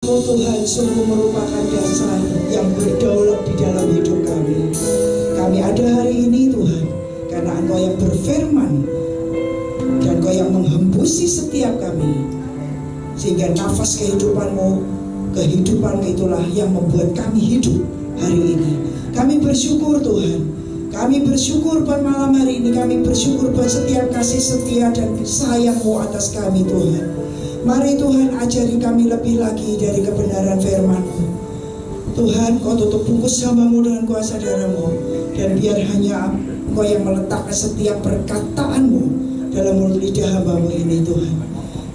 Oh Tuhan, sungguh merupakan dasar yang berdaulat di dalam hidup kami. Kami ada hari ini Tuhan, karena Engkau yang berfirman dan Engkau yang menghembusi setiap kami, sehingga nafas kehidupan-Mu, kehidupan itulah yang membuat kami hidup hari ini. Kami bersyukur Tuhan, kami bersyukur pada malam hari ini, kami bersyukur buat setiap kasih setia dan sayang-Mu atas kami Tuhan. Mari Tuhan ajari kami lebih lagi dari kebenaran firman-Mu. Tuhan, Kau tutup bungkus hamba-Mu dengan kuasa darah-Mu, dan biar hanya Engkau yang meletakkan setiap perkataan-Mu dalam mulut lidah hamba-Mu ini Tuhan.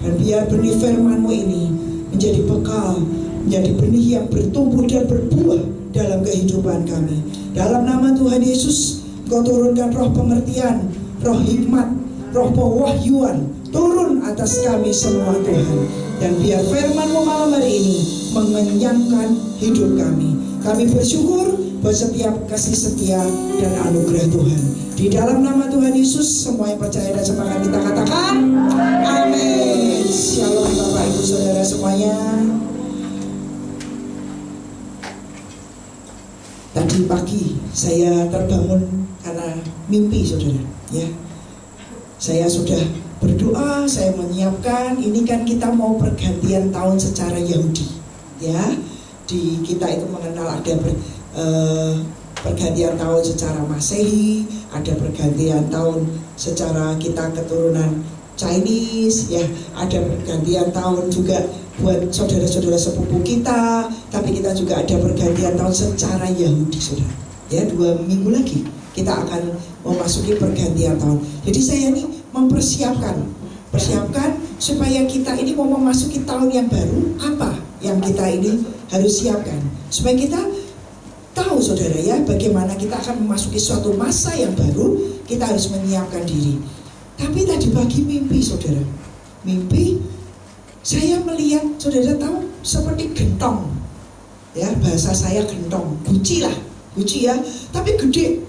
Dan biar benih firman-Mu ini menjadi bekal, menjadi benih yang bertumbuh dan berbuah dalam kehidupan kami. Dalam nama Tuhan Yesus, Engkau turunkan roh pengertian, roh hikmat, roh pewahyuan turun atas kami semua Tuhan. Dan biar firman-Mu malam hari ini mengenyangkan hidup kami. Kami bersyukur buat setiap kasih setia dan anugerah Tuhan. Di dalam nama Tuhan Yesus, semua yang percaya dan sepakat kita katakan amin. Shalom Bapak Ibu Saudara semuanya. Tadi pagi saya terbangun karena mimpi saudara ya. Saya sudah berdoa, saya menyiapkan. Ini kan kita mau pergantian tahun secara Yahudi ya. Di kita itu mengenal ada pergantian tahun secara Masehi, ada pergantian tahun secara kita keturunan Chinese ya, ada pergantian tahun juga buat saudara-saudara sepupu kita, tapi kita juga ada pergantian tahun secara Yahudi saudara ya. 2 minggu lagi kita akan memasuki pergantian tahun. Jadi saya ini mempersiapkan supaya kita ini mau memasuki tahun yang baru. Apa yang kita ini harus siapkan supaya kita tahu saudara ya, bagaimana kita akan memasuki suatu masa yang baru. Kita harus menyiapkan diri. Tapi tadi pagi mimpi saudara, mimpi saya melihat, saudara tahu seperti gentong ya, bahasa saya gentong, guci lah, guci ya, tapi gede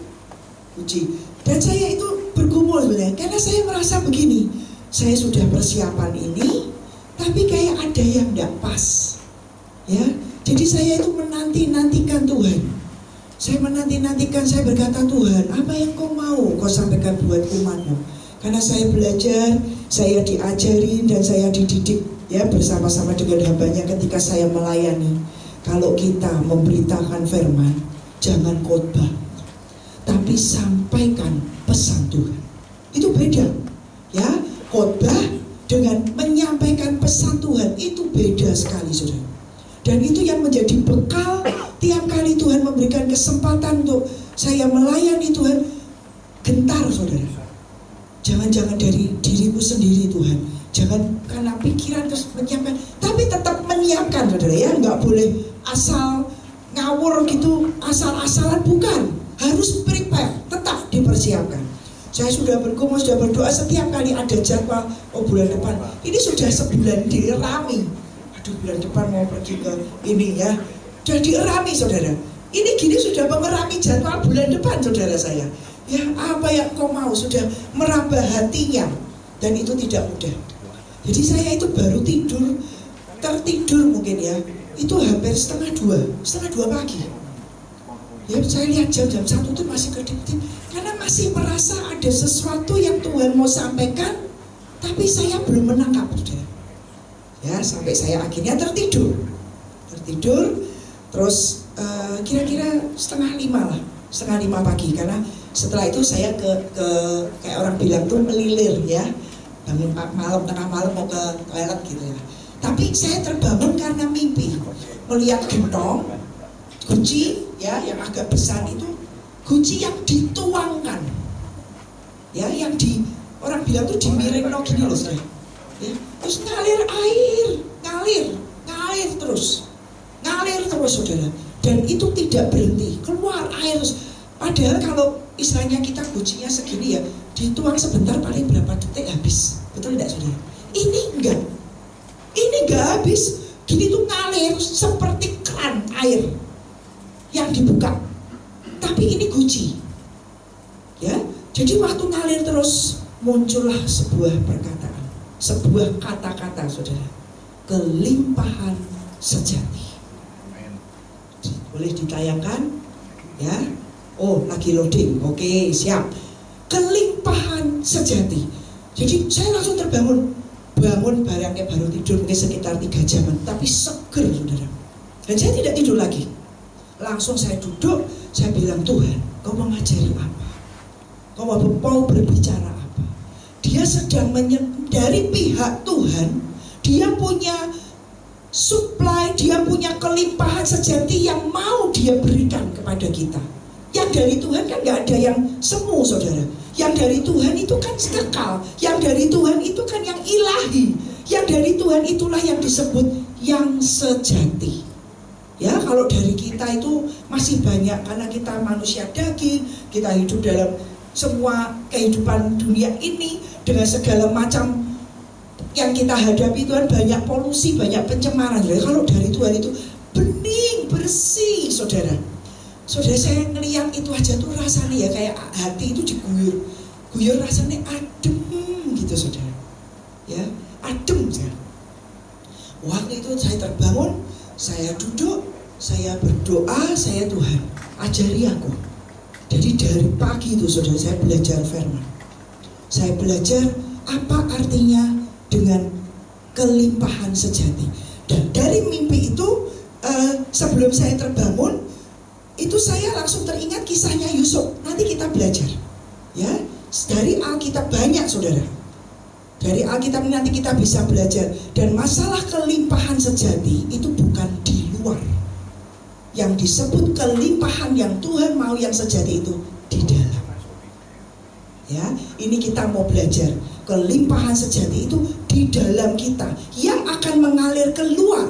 guci. Dan saya itu bergumul sebenarnya, karena saya merasa begini, saya sudah persiapan ini, tapi kayak ada yang tidak pas ya. Jadi saya itu menanti-nantikan Tuhan. Saya menanti-nantikan, saya berkata, Tuhan, apa yang Kau mau Kau sampaikan buat umat-Mu? Karena saya belajar, saya diajari dan saya dididik ya bersama-sama dengan hamba-Nya ketika saya melayani. Kalau kita memberitakan firman, jangan khotbah, tapi sampaikan pesan Tuhan. Itu beda ya. Khotbah dengan menyampaikan pesan Tuhan itu beda sekali saudara. Dan itu yang menjadi bekal tiap kali Tuhan memberikan kesempatan untuk saya melayani Tuhan. Gentar saudara, jangan dari diriku sendiri Tuhan, jangan karena pikiran terus menyiapkan, tapi tetap menyiapkan saudara ya. Nggak boleh asal ngawur gitu, asal-asalan, bukan. Harus prepare, tetap dipersiapkan. Saya sudah bergumul, sudah berdoa setiap kali ada jadwal. Oh bulan depan, ini sudah sebulan dirami. Aduh bulan depan mau pergi ke ini ya, sudah dirami saudara. Ini gini sudah mengerami jadwal bulan depan saudara saya. Ya apa yang Kau mau, sudah merambah hatinya. Dan itu tidak mudah. Jadi saya itu baru tertidur mungkin ya, itu hampir setengah dua pagi. Ya saya lihat jam 1 itu masih kedip-kedip, karena masih merasa ada sesuatu yang Tuhan mau sampaikan, tapi saya belum menangkap saudara. Ya sampai saya akhirnya tertidur, terus kira-kira setengah 5 pagi, karena setelah itu saya ke kayak orang bilang tuh melilir ya, bangun tengah malam mau ke toilet gitu ya. Tapi saya terbangun karena mimpi melihat gentong guci ya, yang agak besar itu guci yang dituangkan ya, yang orang bilang tuh dimiring gini loh saya ya. Terus ngalir terus saudara, dan itu tidak berhenti, keluar air terus. Padahal kalau istilahnya kita gucinya segini ya, dituang sebentar paling berapa detik habis, betul tidak saudara? Ini enggak habis, gini tuh ngalir seperti keran air yang dibuka, tapi ini guci ya. Jadi waktu ngalir terus muncullah sebuah perkataan, sebuah kata-kata saudara, kelimpahan sejati. Boleh ditayangkan? Ya. Oh, lagi loading. Oke, siap. Kelimpahan sejati. Jadi saya langsung terbangun. Bangun barangnya baru tidur mungkin sekitar 3 jaman, tapi seger, saudara. Dan saya tidak tidur lagi. Langsung saya duduk, saya bilang, Tuhan, kau mau ngajari apa? Kau mau berbicara apa? Dia sedang dari pihak Tuhan, dia punya supply, dia punya kelimpahan sejati yang mau dia berikan kepada kita. Yang dari Tuhan kan gak ada yang semu, saudara. Yang dari Tuhan itu kan kekal. Yang dari Tuhan itu kan yang ilahi. Yang dari Tuhan itulah yang disebut yang sejati. Ya, kalau dari kita itu masih banyak, karena kita manusia daging, kita hidup dalam semua kehidupan dunia ini dengan segala macam yang kita hadapi. Tuhan, banyak polusi, banyak pencemaran. Jadi kalau dari Tuhan itu bening, bersih, saudara. Saudara, saya ngeliat itu aja tuh rasanya ya kayak hati itu diguyur rasanya adem gitu, saudara. Ya, adem ya. Waktu itu saya terbangun, saya duduk, saya berdoa, saya, Tuhan, ajari aku. Jadi dari pagi itu, saudara, saya belajar firman. Saya belajar apa artinya dengan kelimpahan sejati. Dan dari mimpi itu, sebelum saya terbangun, itu saya langsung teringat kisahnya Yusuf. Nanti kita belajar, ya, dari Alkitab banyak, saudara. Dari Alkitab nanti kita bisa belajar. Dan masalah kelimpahan sejati itu bukan di luar. Yang disebut kelimpahan yang Tuhan mau yang sejati itu di dalam. Ya, ini kita mau belajar. Kelimpahan sejati itu di dalam kita yang akan mengalir keluar.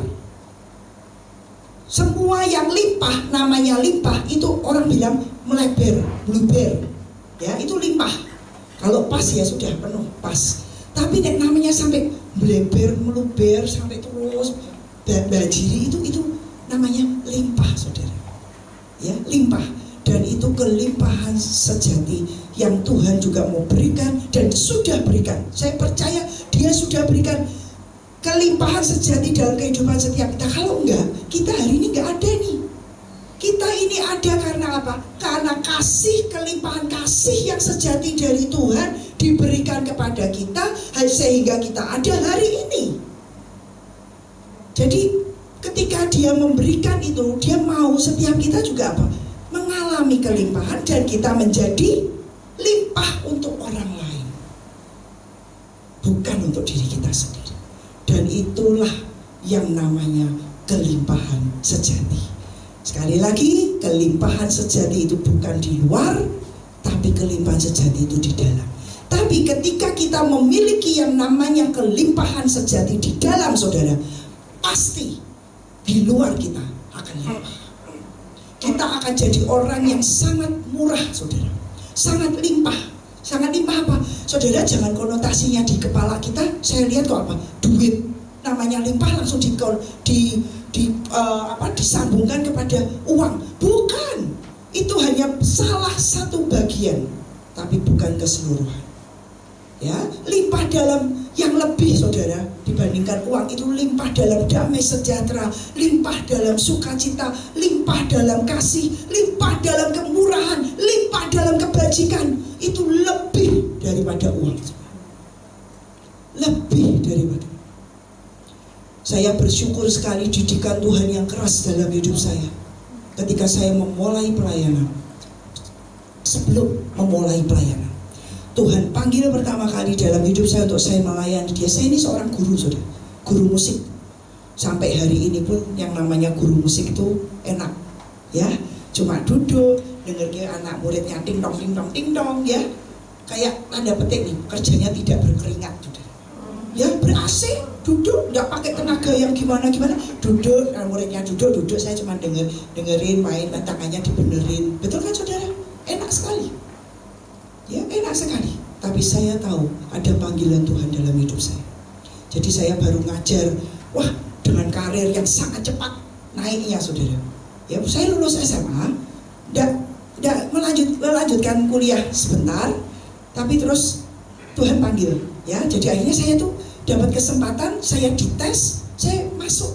Semua yang limpah, namanya limpah, itu orang bilang melebar, bluber. Ya, itu limpah. Kalau pas ya sudah penuh, pas. Tapi namanya sampai melebar, meluber, sampai terus bajiri, itu namanya limpah, saudara. Ya, limpah. Dan itu kelimpahan sejati yang Tuhan juga mau berikan dan sudah berikan. Saya percaya dia sudah berikan kelimpahan sejati dalam kehidupan setiap kita. Kalau enggak, kita hari ini enggak ada nih. Kita ini ada karena apa? Karena kasih, kelimpahan kasih yang sejati dari Tuhan diberikan kepada kita sehingga kita ada hari ini. Jadi ketika dia memberikan itu, dia mau setiap kita juga apa? Mengalami kelimpahan dan kita menjadi limpah untuk orang lain. Bukan untuk diri kita sendiri. Dan itulah yang namanya kelimpahan sejati. Sekali lagi, kelimpahan sejati itu bukan di luar, tapi kelimpahan sejati itu di dalam. Tapi ketika kita memiliki yang namanya kelimpahan sejati di dalam, saudara, pasti di luar kita akan limpah. Kita akan jadi orang yang sangat murah, saudara. Sangat limpah. Sangat limpah apa? Saudara, jangan konotasinya di kepala kita. Saya lihat kok apa? Duit. Namanya limpah langsung disambungkan kepada uang. Bukan. Itu hanya salah satu bagian, tapi bukan keseluruhan. Ya, limpah dalam yang lebih, saudara, dibandingkan uang. Itu limpah dalam damai sejahtera, limpah dalam sukacita, limpah dalam kasih, limpah dalam kemurahan, limpah dalam kebajikan. Itu lebih daripada uang. Lebih daripada. Saya bersyukur sekali didikan Tuhan yang keras dalam hidup saya. Ketika saya memulai pelayanan, sebelum memulai pelayanan, Tuhan panggil pertama kali dalam hidup saya untuk saya melayani dia. Saya ini seorang guru, saudara, guru musik. Sampai hari ini pun yang namanya guru musik itu enak, ya. Cuma duduk, dengarnya anak muridnya ting dong, ya. Kayak tanda petik nih, kerjanya tidak berkeringat, saudara. Ya, ber-AC, duduk, nggak pakai tenaga yang gimana, duduk, muridnya duduk, saya cuma dengerin, main, tangannya dibenerin. Betul kan, saudara? Enak sekali. Ya, enak sekali. Tapi saya tahu ada panggilan Tuhan dalam hidup saya. Jadi saya baru ngajar, wah, dengan karir yang sangat cepat naiknya, saudara. Ya, saya lulus SMA, nggak melanjutkan kuliah sebentar, tapi terus Tuhan panggil, ya. Jadi akhirnya saya tuh dapat kesempatan, saya dites, saya masuk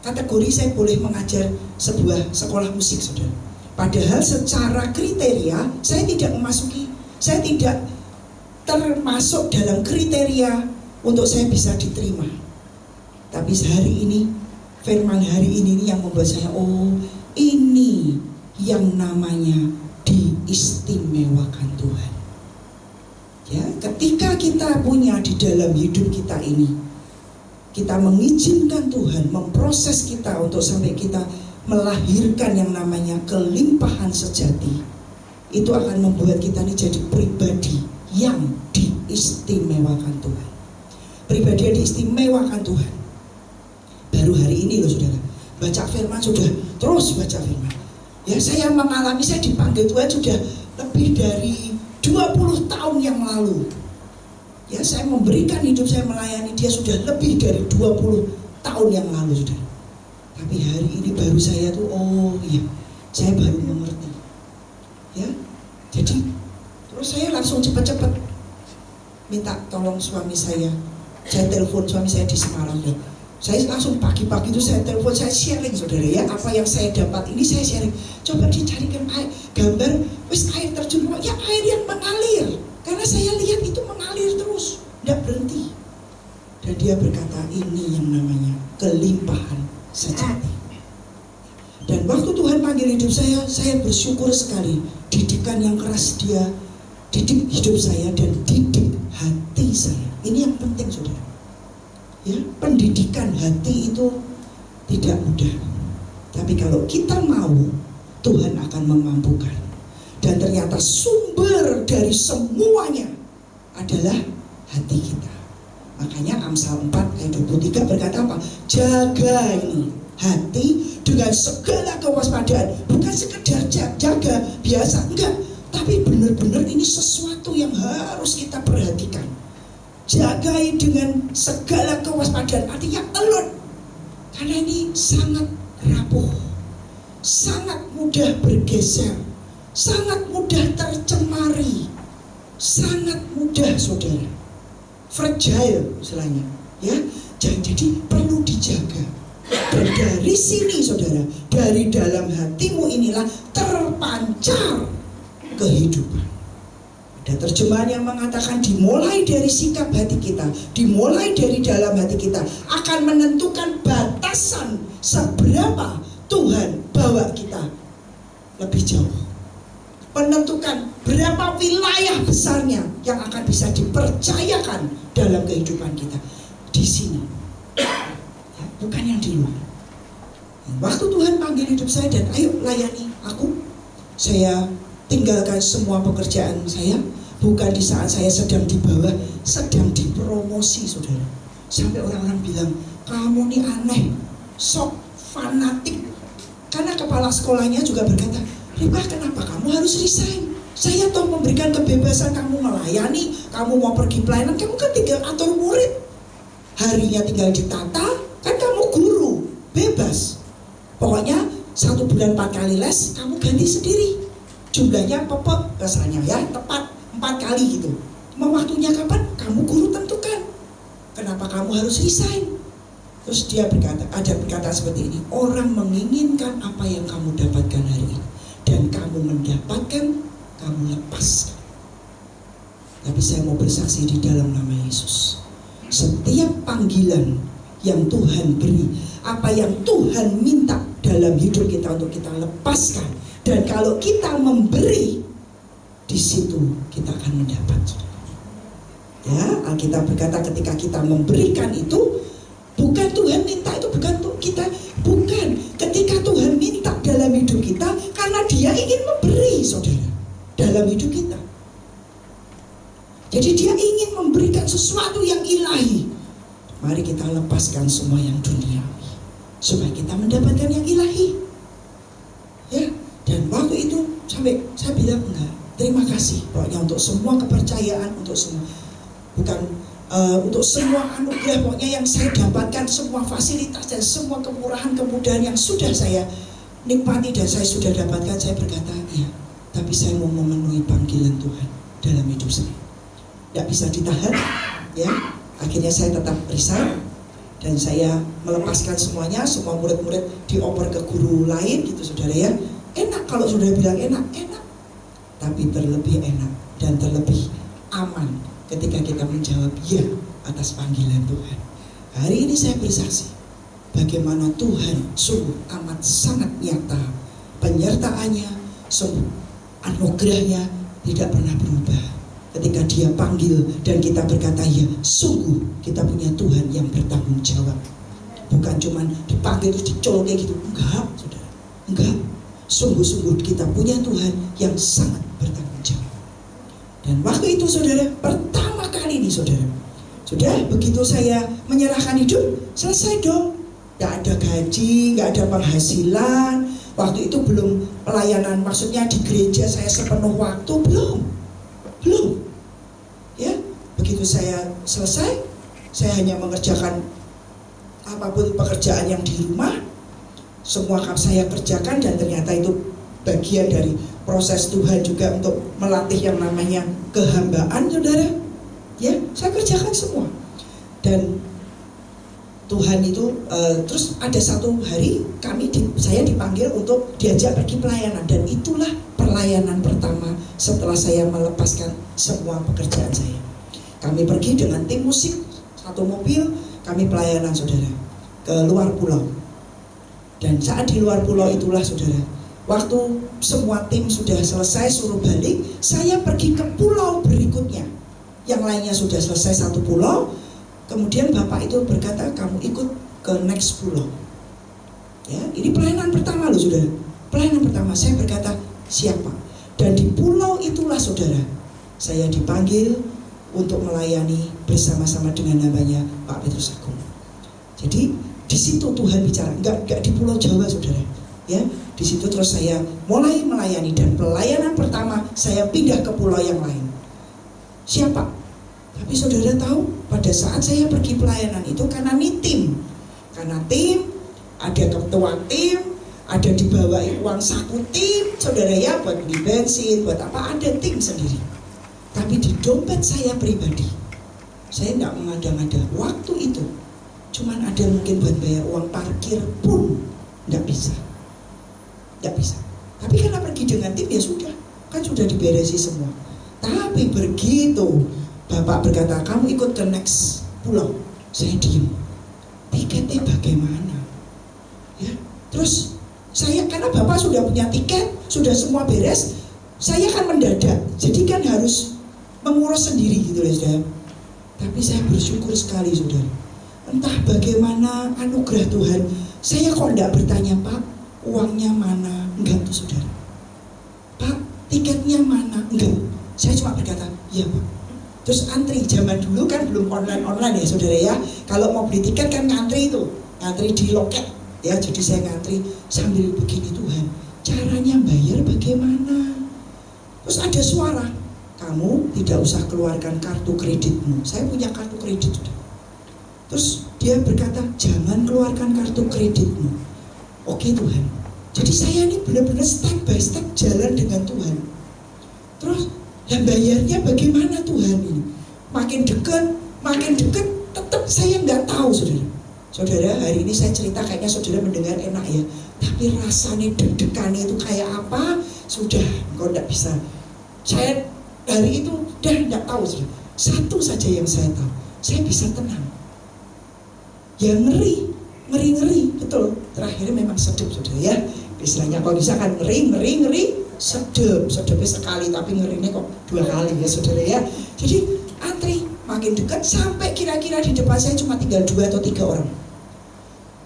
kategori saya boleh mengajar sebuah sekolah musik, saudara. Padahal secara kriteria saya tidak memasuki, saya tidak termasuk dalam kriteria untuk saya bisa diterima. Tapi hari ini, firman hari ini yang membuat saya, oh ini yang namanya diistimewakan Tuhan. Ya, ketika kita punya di dalam hidup kita ini, kita mengizinkan Tuhan memproses kita untuk sampai kita melahirkan yang namanya kelimpahan sejati, itu akan membuat kita ini jadi pribadi yang diistimewakan Tuhan. Pribadi yang diistimewakan Tuhan. Baru hari ini loh saudara, baca firman sudah terus baca firman. Ya, saya mengalami, saya dipanggil Tuhan sudah lebih dari 20 tahun yang lalu. Ya, saya memberikan hidup saya melayani dia sudah lebih dari 20 tahun yang lalu saudara. Tapi hari ini baru saya tuh, oh iya, saya baru mengerti. Ya, jadi terus saya langsung cepat-cepat minta tolong suami saya. Saya telepon suami saya di Semarang. Saya langsung pagi-pagi itu saya telepon, saya sharing saudara ya, apa yang saya dapat ini saya sharing. Coba dicarikan air, gambar, wis air terjun, ya air yang mengalir. Karena saya lihat itu mengalir terus, tidak berhenti. Dan dia berkata, ini yang namanya kelimpahan sejati. Dan waktu Tuhan panggil hidup saya bersyukur sekali. Didikan yang keras dia didik hidup saya dan didik hati saya. Ini yang penting saudara. Ya, pendidikan hati itu tidak mudah. Tapi kalau kita mau, Tuhan akan memampukan. Dan ternyata sumber dari semuanya adalah hati kita. Makanya Amsal 4 ayat 23 berkata apa? Jaga ini hati dengan segala kewaspadaan. Bukan sekedar jaga biasa, enggak. Tapi benar-benar ini sesuatu yang harus kita perhatikan. Jagai dengan segala kewaspadaan, artinya alert. Karena ini sangat rapuh, sangat mudah bergeser, sangat mudah tercemari, sangat mudah saudara, fragile istilahnya, ya. Jadi perlu dijaga. Dan dari sini saudara, dari dalam hatimu inilah terpancar kehidupan. Ada terjemahan yang mengatakan dimulai dari sikap hati kita, dimulai dari dalam hati kita akan menentukan batasan seberapa Tuhan bawa kita lebih jauh. Menentukan berapa wilayah besarnya yang akan bisa dipercayakan dalam kehidupan kita. Di sini, ya, bukan yang di luar. Waktu Tuhan panggil hidup saya dan ayo layani aku, saya tinggalkan semua pekerjaan saya. Bukan di saat saya sedang di bawah, sedang dipromosi saudara. Sampai orang-orang bilang, kamu nih aneh, sok fanatik. Karena kepala sekolahnya juga berkata, Ribka kenapa kamu harus resign? Saya toh memberikan kebebasan kamu melayani, kamu mau pergi pelayanan, kamu kan tinggal atur murid. Harinya tinggal ditata, kan kamu guru, bebas. Pokoknya 1 bulan 4 kali les, kamu ganti sendiri. Jumlahnya pepek rasanya ya, tepat 4 kali gitu. Mau waktunya kapan? Kamu guru tentukan. Kenapa kamu harus resign? Terus dia berkata, ada perkataan seperti ini, orang menginginkan apa yang kamu dapatkan hari ini, dan kamu mendapatkan, kamu lepaskan. Tapi saya mau bersaksi di dalam nama Yesus, setiap panggilan yang Tuhan beri, apa yang Tuhan minta dalam hidup kita untuk kita lepaskan. Dan kalau kita memberi, di situ kita akan mendapat. Ya, Alkitab berkata ketika kita memberikan itu, bukan Tuhan minta itu, bukan untuk kita, bukan. Ketika Tuhan minta dalam hidup kita, karena Dia ingin memberi, saudara, dalam hidup kita. Jadi Dia ingin memberikan sesuatu yang ilahi. Mari kita lepaskan semua yang duniawi, supaya kita mendapatkan yang ilahi. Ya, dan waktu itu sampai saya bilang enggak. Terima kasih pokoknya untuk semua kepercayaan, untuk semua, bukan untuk semua anugerah pokoknya yang saya dapatkan, semua fasilitas dan semua kemurahan kemudahan yang sudah saya nikmati dan saya sudah dapatkan. Saya berkata, iya, tapi saya mau memenuhi panggilan Tuhan dalam hidup saya. Tidak bisa ditahan, ya. Akhirnya saya tetap resign Dan saya melepaskan semuanya, semua murid-murid dioper ke guru lain gitu saudara ya. Enak kalau saudara bilang enak, enak. Tapi terlebih enak dan terlebih aman ketika kita menjawab ya atas panggilan Tuhan. Hari ini saya bersaksi bagaimana Tuhan sungguh amat sangat nyata, penyertaannya, sungguh anugerahnya tidak pernah berubah. Ketika dia panggil dan kita berkata ya, sungguh kita punya Tuhan yang bertanggung jawab. Bukan cuma dipanggil terus dicolok gitu, enggak saudara, enggak. Sungguh-sungguh kita punya Tuhan yang sangat bertanggung jawab. Dan waktu itu saudara, pertama kali ini saudara, sudah begitu saya menyerahkan hidup, selesai dong. Gak ada gaji, gak ada penghasilan. Waktu itu belum pelayanan, maksudnya di gereja saya sepenuh waktu, belum. Ya, begitu saya selesai, saya hanya mengerjakan apapun pekerjaan yang di rumah, semua saya kerjakan, dan ternyata itu bagian dari proses Tuhan juga untuk melatih yang namanya kehambaan, saudara. Ya, saya kerjakan semua. Dan Tuhan itu terus ada satu hari saya dipanggil untuk diajak pergi pelayanan, dan itulah pelayanan pertama setelah saya melepaskan semua pekerjaan saya. Kami pergi dengan tim musik, satu mobil, kami pelayanan saudara ke luar pulau. Dan saat di luar pulau itulah saudara, waktu semua tim sudah selesai suruh balik, saya pergi ke pulau berikutnya. Yang lainnya sudah selesai satu pulau. Kemudian Bapak itu berkata, kamu ikut ke next pulau. Ya, ini pelayanan pertama loh saudara. Pelayanan pertama, saya berkata, siapa? Dan di pulau itulah saudara, saya dipanggil untuk melayani bersama-sama dengan namanya Pak Petrus Agung. Jadi di situ Tuhan bicara, enggak di Pulau Jawa saudara. Ya, di situ terus saya mulai melayani, dan pelayanan pertama saya pindah ke pulau yang lain. Siapa? Tapi saudara tahu, pada saat saya pergi pelayanan itu karena tim, ada ketua tim, ada dibawain uang saku tim, saudara ya, buat beli bensin, buat apa, ada tim sendiri. Tapi di dompet saya pribadi, saya nggak mengada-ngada. Waktu itu cuman ada mungkin buat bayar uang parkir pun nggak bisa. Tapi karena pergi dengan tim ya sudah, kan sudah diberesi semua. Tapi begitu Bapak berkata, kamu ikut ke next pulau, saya diem. Tiketnya bagaimana? Ya, terus saya, karena Bapak sudah punya tiket, sudah semua beres, saya kan mendadak, jadi kan harus mengurus sendiri gitu ya saudara. Tapi saya bersyukur sekali saudara, entah bagaimana anugerah Tuhan, saya kok enggak bertanya, Pak, uangnya mana? Enggak tuh saudara. Pak, tiketnya mana? Enggak. Saya cuma berkata, iya Pak. Terus antri, zaman dulu kan belum online ya saudara ya. Kalau mau beli tiket kan ngantri itu, ngantri di loket ya. Jadi saya ngantri sambil begini, Tuhan, caranya bayar bagaimana? Terus ada suara, kamu tidak usah keluarkan kartu kreditmu. Saya punya kartu kredit sudah. Terus dia berkata, jangan keluarkan kartu kreditmu. Oke Tuhan. Jadi saya ini benar-benar step by step jalan dengan Tuhan. Terus dan bayarnya bagaimana Tuhan ini? Makin dekat, tetap saya nggak tahu saudara. Saudara, hari ini saya cerita kayaknya saudara mendengar enak ya. Tapi rasanya deg-degannya itu kayak apa? Sudah, kau nggak bisa. Saya hari itu udah nggak tahu saudara. Satu saja yang saya tahu, saya bisa tenang. Ya ngeri, betul. Terakhirnya memang sedep saudara ya. Istilahnya kalau bisa kan ngeri. Sedepnya sekali, tapi ngerinya kok 2 kali ya saudara ya. Jadi antri makin dekat sampai kira-kira di depan saya cuma tinggal 2 atau 3 orang.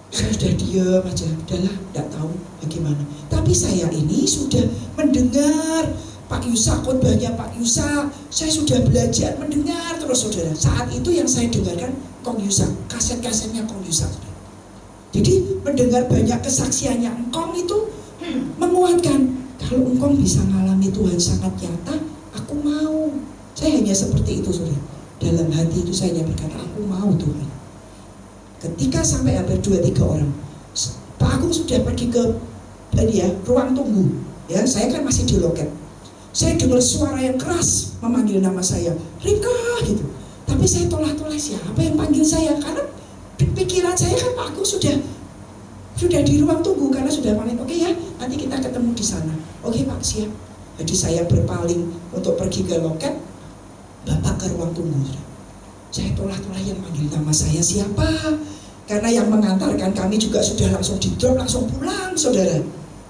Saya sudah diam aja, udahlah, tidak tahu bagaimana. Tapi saya ini sudah mendengar Pak Yusak, khotbahnya Pak Yusak. Saya sudah belajar mendengar terus saudara. Saat itu yang saya dengarkan Kong Yusak, kaset-kasetnya Kong Yusak. Jadi mendengar banyak kesaksiannya Engkong itu menguatkan. Kalau engkau bisa ngalami Tuhan sangat nyata, aku mau. Saya hanya seperti itu saudara. Dalam hati itu saya hanya berkata, aku mau Tuhan. Ketika sampai hampir 2-3 orang, Pak Agung sudah pergi ke ruang tunggu. Ya, saya kan masih di loket. Saya dengar suara yang keras memanggil nama saya, Rika gitu. Tapi saya tolak-tolak, siapa yang panggil saya? Karena pikiran saya kan Pak Agung sudah di ruang tunggu karena sudah pamit. Oke ya, nanti kita ketemu di sana. Oke Pak, siap. Jadi saya berpaling untuk pergi ke loket, Bapak ke ruang tunggu. Saya tolak-tolak yang manggil nama saya siapa? Karena yang mengantarkan kami juga sudah langsung di drop, langsung pulang, saudara.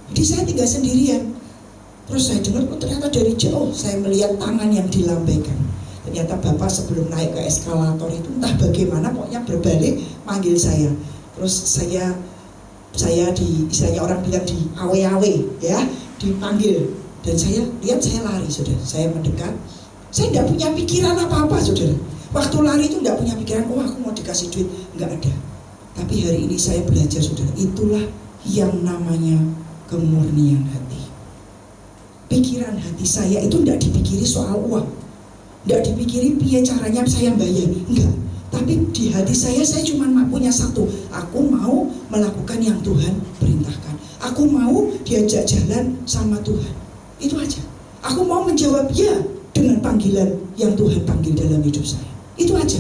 Jadi saya tinggal sendirian. Terus saya dengar, ternyata dari jauh saya melihat tangan yang dilambaikan. Ternyata Bapak sebelum naik ke eskalator itu entah bagaimana pokoknya berbalik manggil saya. Terus saya istilahnya orang bilang di awe-awe ya, dipanggil. Dan saya lihat saya lari, saudara. Saya mendekat. Saya tidak punya pikiran apa-apa, saudara. Waktu lari itu tidak punya pikiran, oh aku mau dikasih duit. Enggak ada. Tapi hari ini saya belajar, saudara. Itulah yang namanya kemurnian hati. Pikiran hati saya itu tidak dipikiri soal uang, tidak dipikiri piye caranya saya bayar, enggak. Tapi di hati saya cuma punya satu, aku mau melakukan yang Tuhan perintahkan. Aku mau diajak jalan sama Tuhan, itu aja. Aku mau menjawab ya dengan panggilan yang Tuhan panggil dalam hidup saya, itu aja.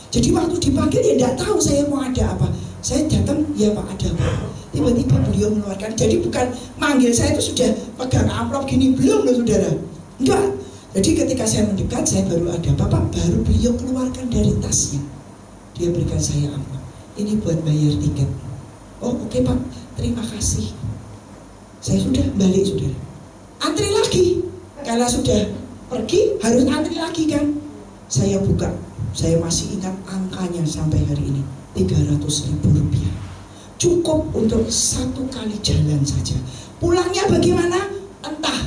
Jadi waktu dipanggil ya tidak tahu saya mau ada apa. Saya datang, ya Pak ada apa? Tiba-tiba beliau mengeluarkan, jadi bukan manggil saya itu sudah pegang amplop gini, belum loh saudara. Enggak. Jadi ketika saya mendekat, saya baru ada, Bapak baru beliau keluarkan dari tasnya. Dia berikan saya amplop. Ini buat bayar tiket. Oh oke Pak, terima kasih. Saya sudah balik saudara. Antri lagi. Karena sudah pergi, harus antri lagi kan. Saya buka, saya masih ingat angkanya sampai hari ini. 300.000 rupiah. Cukup untuk satu kali jalan saja. Pulangnya bagaimana? Entah.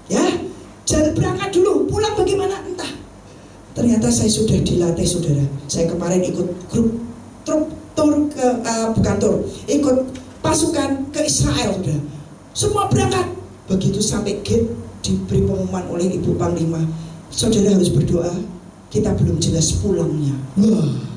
Ya, jalan berangkat dulu. Pulang bagaimana? Entah. Ternyata saya sudah dilatih, saudara. Saya kemarin ikut grup ikut pasukan ke Israel, saudara. Semua berangkat. Begitu sampai gate diberi pengumuman oleh Ibu Panglima, saudara harus berdoa. Kita belum jelas pulangnya. Wah.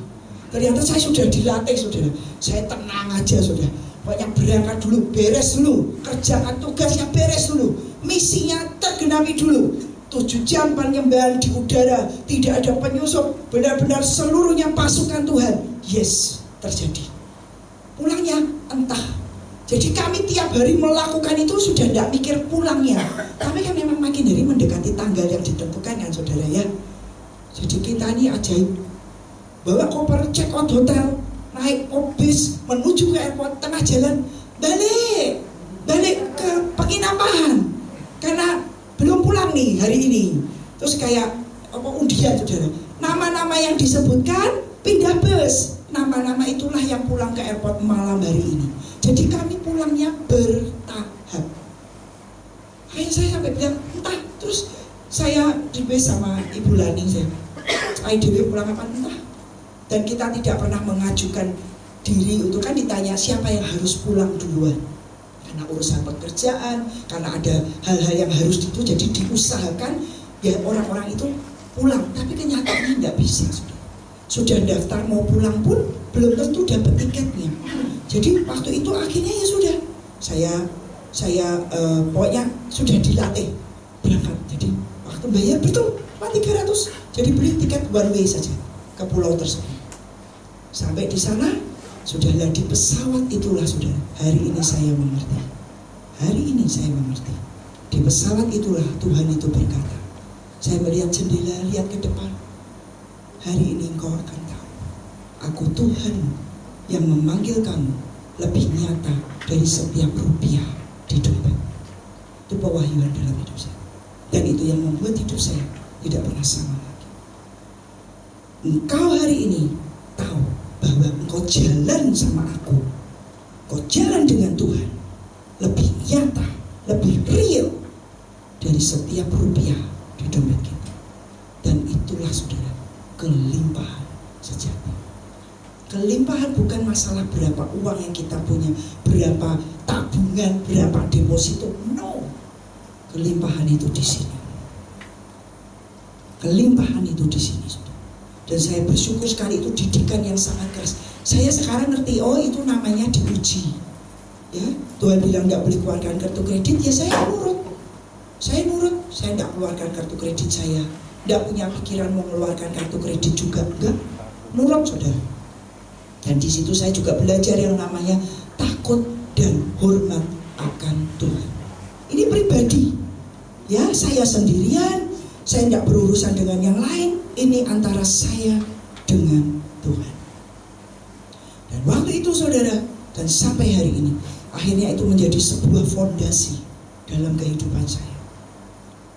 Ternyata saya sudah dilatih, saudara. Saya tenang aja, saudara. Pokoknya berangkat dulu, beres dulu. Kerjakan tugasnya beres dulu. Misinya tergenapi dulu. 7 jam penyembahan di udara. Tidak ada penyusup. Benar-benar seluruhnya pasukan Tuhan. Yes, terjadi. Pulangnya entah. Jadi kami tiap hari melakukan itu sudah tidak mikir pulangnya. Tapi kan memang makin hari mendekati tanggal yang ditentukan kan, saudara ya. Jadi kita ini ajaib. Bawa koper, check out hotel, naik bis menuju ke airport, tengah jalan balik ke penginapan karena belum pulang nih hari ini. Terus kayak undian, saudara. Nama-nama yang disebutkan pindah bus. Nama-nama itulah yang pulang ke airport malam hari ini. Jadi kami pulangnya bertahap. Akhirnya saya sampai bilang entah. Terus saya di bus sama Ibu Lani, saya IDW pulang kapan entah. Dan kita tidak pernah mengajukan diri untuk, kan ditanya siapa yang harus pulang duluan. Karena urusan pekerjaan, karena ada hal-hal yang harus itu, jadi diusahakan ya orang-orang itu pulang. Tapi kenyataannya tidak bisa. Sudah daftar mau pulang pun belum tentu dapat tiketnya. Jadi waktu itu akhirnya ya sudah. Saya pokoknya sudah dilatih berangkat. Jadi waktu bayar betul 300. Jadi beli tiket one way saja ke pulau tersebut. Sampai di sana, sudahlah di pesawat itulah, saudara. Hari ini saya mengerti. Hari ini saya mengerti. Di pesawat itulah Tuhan itu berkata, saya melihat jendela, lihat ke depan. Hari ini engkau akan tahu, aku Tuhan yang memanggil kamu lebih nyata dari setiap rupiah di dompet. Itu pewahyuan dalam hidup saya. Dan itu yang membuat hidup saya tidak pernah sama lagi. Engkau hari ini tahu bahwa engkau jalan sama aku, engkau jalan dengan Tuhan lebih nyata, lebih real dari setiap rupiah di dompet kita. Dan itulah, saudara, kelimpahan sejati. Kelimpahan bukan masalah berapa uang yang kita punya, berapa tabungan, berapa deposito. No, kelimpahan itu di sini. Kelimpahan itu di sini, saudara. Dan saya bersyukur sekali, itu didikan yang sangat keras. Saya sekarang ngerti, oh itu namanya diuji. Ya, Tuhan bilang nggak boleh keluarkan kartu kredit, ya saya nurut. Saya nggak keluarkan kartu kredit saya. Nggak punya pikiran mau mengeluarkan kartu kredit juga, enggak. Nurut, saudara. Dan di situ saya juga belajar yang namanya takut dan hormat akan Tuhan. Ini pribadi, ya, saya sendirian, saya tidak berurusan dengan yang lain. Ini antara saya dengan Tuhan. Dan waktu itu saudara, dan sampai hari ini, akhirnya itu menjadi sebuah fondasi dalam kehidupan saya.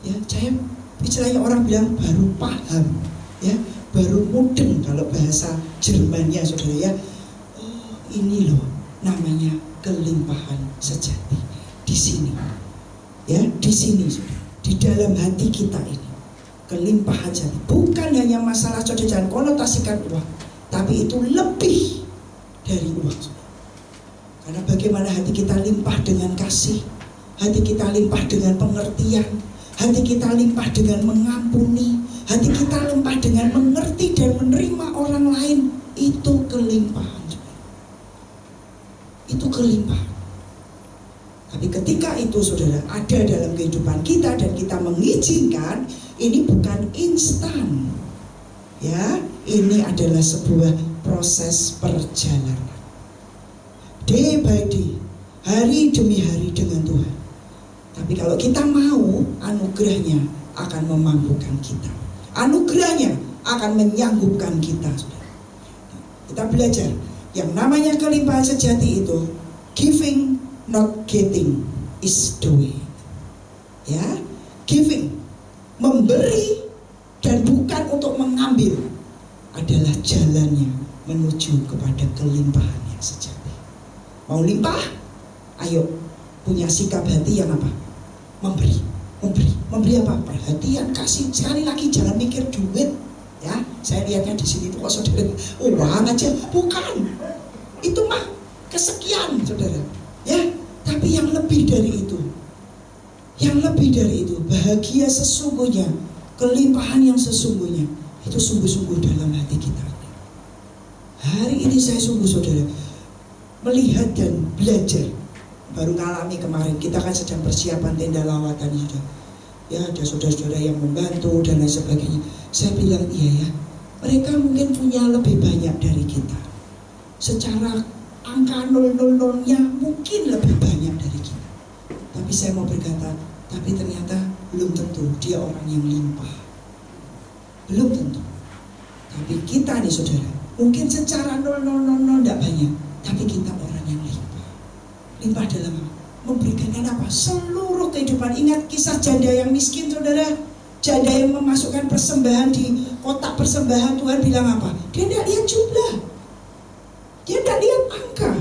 Ya, saya istilahnya orang bilang baru paham, ya, baru mudeng kalau bahasa Jermannya saudara, ya. Oh, ini loh namanya kelimpahan sejati. Di sini, ya, di sini saudara, di dalam hati kita ini kelimpahan sejati. Bukan hanya masalah saudara, jangan konotasikan uang, tapi itu lebih dari uang saudara. Karena bagaimana hati kita limpah dengan kasih, hati kita limpah dengan pengertian, hati kita limpah dengan mengampuni, hati kita limpah dengan mengerti dan menerima orang lain. Itu kelimpahan. Itu kelimpahan. Tapi ketika itu saudara ada dalam kehidupan kita dan kita mengizinkan, ini bukan instan. Ya, ini adalah sebuah proses perjalanan. Day by day, hari demi hari dengan Tuhan. Tapi kalau kita mau, anugerahnya akan memampukan kita. Anugerahnya akan menyanggupkan kita. Kita belajar yang namanya kelimpahan sejati itu giving not getting is the way. Ya, giving, memberi dan bukan untuk mengambil adalah jalannya menuju kepada kelimpahan yang sejati. Mau limpah? Ayo punya sikap hati yang apa? Memberi, memberi, memberi apa? Perhatian, kasih. Sekali lagi jangan mikir duit, ya. Saya lihatnya di sini tuh kok saudara, uang aja, bukan. Itu mah kesekian saudara, ya. Tapi yang lebih dari itu, yang lebih dari itu, bahagia sesungguhnya, kelimpahan yang sesungguhnya, itu sungguh-sungguh dalam hati kita. Hari ini saya sungguh saudara melihat dan belajar. Baru ngalami kemarin, kita kan sedang persiapan tenda lawatan sudah. Ya, ada saudara-saudara yang membantu dan lain sebagainya. Saya bilang iya ya, mereka mungkin punya lebih banyak dari kita. Secara angka 000-nya mungkin lebih banyak dari kita. Tapi saya mau berkata, tapi ternyata belum tentu dia orang yang limpah. Belum tentu. Tapi kita nih saudara, mungkin secara 000 tidak banyak, tapi kita orang yang limpah. Limpah dalam memberikan apa? Seluruh kehidupan. Ingat kisah janda yang miskin saudara. Janda yang memasukkan persembahan di kotak persembahan, Tuhan bilang apa? Dia tidak lihat jumlah, dia tidak lihat angka.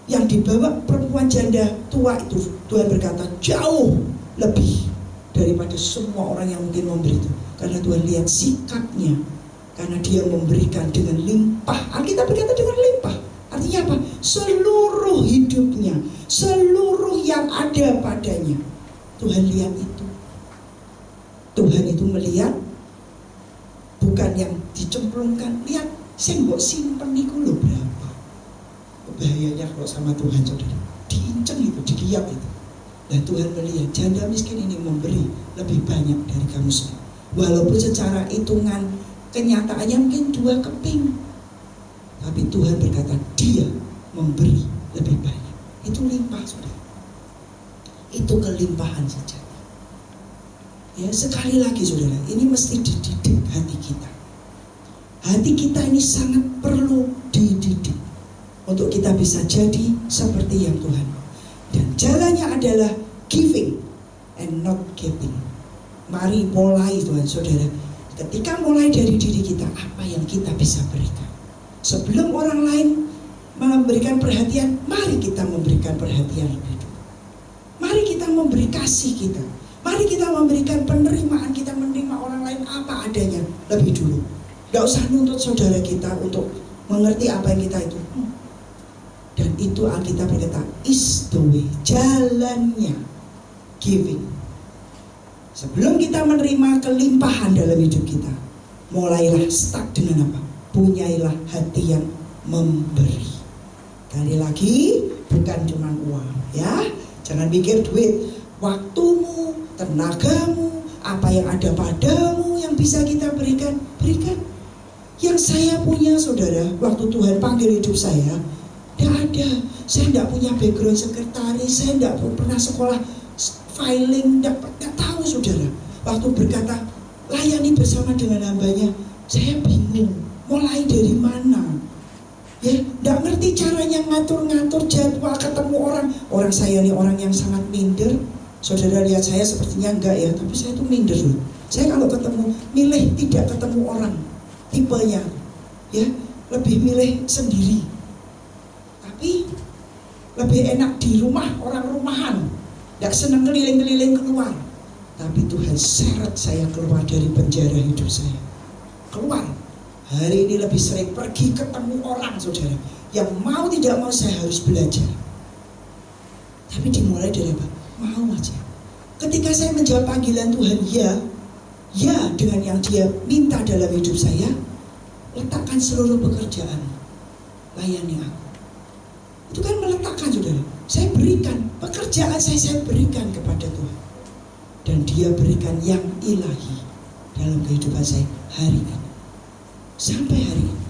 Yang dibawa perempuan janda tua itu, Tuhan berkata jauh lebih daripada semua orang yang mungkin memberi itu. Karena Tuhan lihat sikapnya, karena dia memberikan dengan limpah. Alkitab berkata dengan limpah. Artinya apa? Seluruh hidupnya, seluruh yang ada padanya, Tuhan lihat itu. Tuhan itu melihat bukan yang dicemplungkan. Lihat, saya mbok simpen niku lho berapa. Bahayanya kalau sama Tuhan saudara, diinceng itu, dilihat itu. Dan Tuhan melihat janda miskin ini memberi lebih banyak dari kamu semua. Walaupun secara hitungan kenyataannya mungkin 2 keping, tapi Tuhan berkata dia memberi lebih banyak. Itu limpah saudara. Itu kelimpahan saja. Ya, sekali lagi saudara, ini mesti dididik hati kita. Hati kita ini sangat perlu dididik untuk kita bisa jadi seperti yang Tuhan. Dan jalannya adalah giving and not getting. Mari mulai Tuhan saudara. Ketika mulai dari diri kita, apa yang kita bisa berikan. Sebelum orang lain memberikan perhatian, mari kita memberikan perhatian lebih dulu. Mari kita memberi kasih kita. Mari kita memberikan penerimaan kita, menerima orang lain apa adanya lebih dulu. Gak usah nuntut saudara kita untuk mengerti apa yang kita itu. Dan itu Alkitab berkata is the way, jalannya giving. Sebelum kita menerima kelimpahan dalam hidup kita, mulailah start dengan apa? Punyailah hati yang memberi. Kali lagi, bukan cuma uang, ya. Jangan pikir duit. Waktumu, tenagamu, apa yang ada padamu yang bisa kita berikan, berikan. Yang saya punya saudara, waktu Tuhan panggil hidup saya, tidak ada. Saya tidak punya background sekretaris, saya tidak pernah sekolah filing, tidak tahu saudara. Waktu berkata layani bersama dengan hambanya, saya bingung mulai dari mana. Ya, tidak ngerti caranya ngatur-ngatur jadwal ketemu orang. Orang saya ini orang yang sangat minder. Saudara lihat saya sepertinya enggak ya, tapi saya itu minder loh. Saya kalau ketemu, milih tidak ketemu orang. Tipenya, ya, lebih milih sendiri. Tapi lebih enak di rumah, orang rumahan. Tidak senang keliling-keliling keluar. Tapi Tuhan seret saya keluar dari penjara hidup saya. Keluar. Hari ini lebih sering pergi ketemu orang saudara. Yang mau tidak mau saya harus belajar. Tapi dimulai dari apa? Mau aja. Ketika saya menjawab panggilan Tuhan, ya dengan yang dia minta dalam hidup saya, letakkan seluruh pekerjaan, layani aku. Itu kan meletakkan saudara. Saya berikan pekerjaan saya berikan kepada Tuhan. Dan dia berikan yang ilahi dalam kehidupan saya hari ini. Sampai hari ini.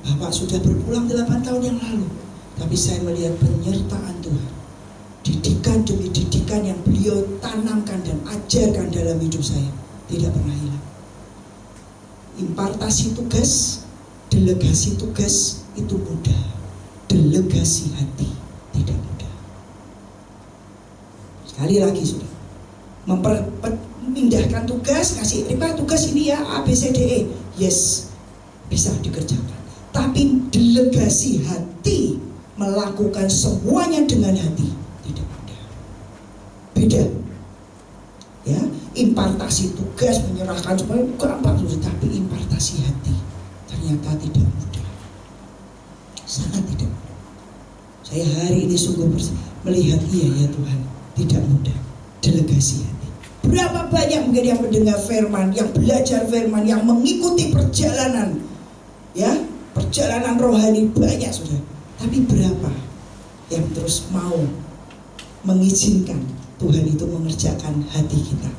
Bapak sudah berpulang 8 tahun yang lalu. Tapi saya melihat penyertaan Tuhan. Didikan demi didikan yang beliau tanamkan dan ajarkan dalam hidup saya tidak pernah hilang. Impartasi tugas, delegasi tugas itu mudah. Delegasi hati tidak mudah. Sekali lagi sudah memindahkan tugas, kasih terima tugas ini ya A B C D E, yes, bisa dikerjakan. Tapi delegasi hati, melakukan semuanya dengan hati tidak mudah. Beda. Ya, impartasi tugas, menyerahkan semuanya gampang, tapi impartasi hati ternyata tidak mudah. Sangat tidak mudah. Saya hari ini sungguh melihat iya ya Tuhan, tidak mudah. Delegasi hati. Berapa banyak mungkin yang mendengar firman, yang belajar firman, yang mengikuti perjalanan, ya, perjalanan rohani banyak sudah. Tapi berapa yang terus mau mengizinkan Tuhan itu mengerjakan hati kita?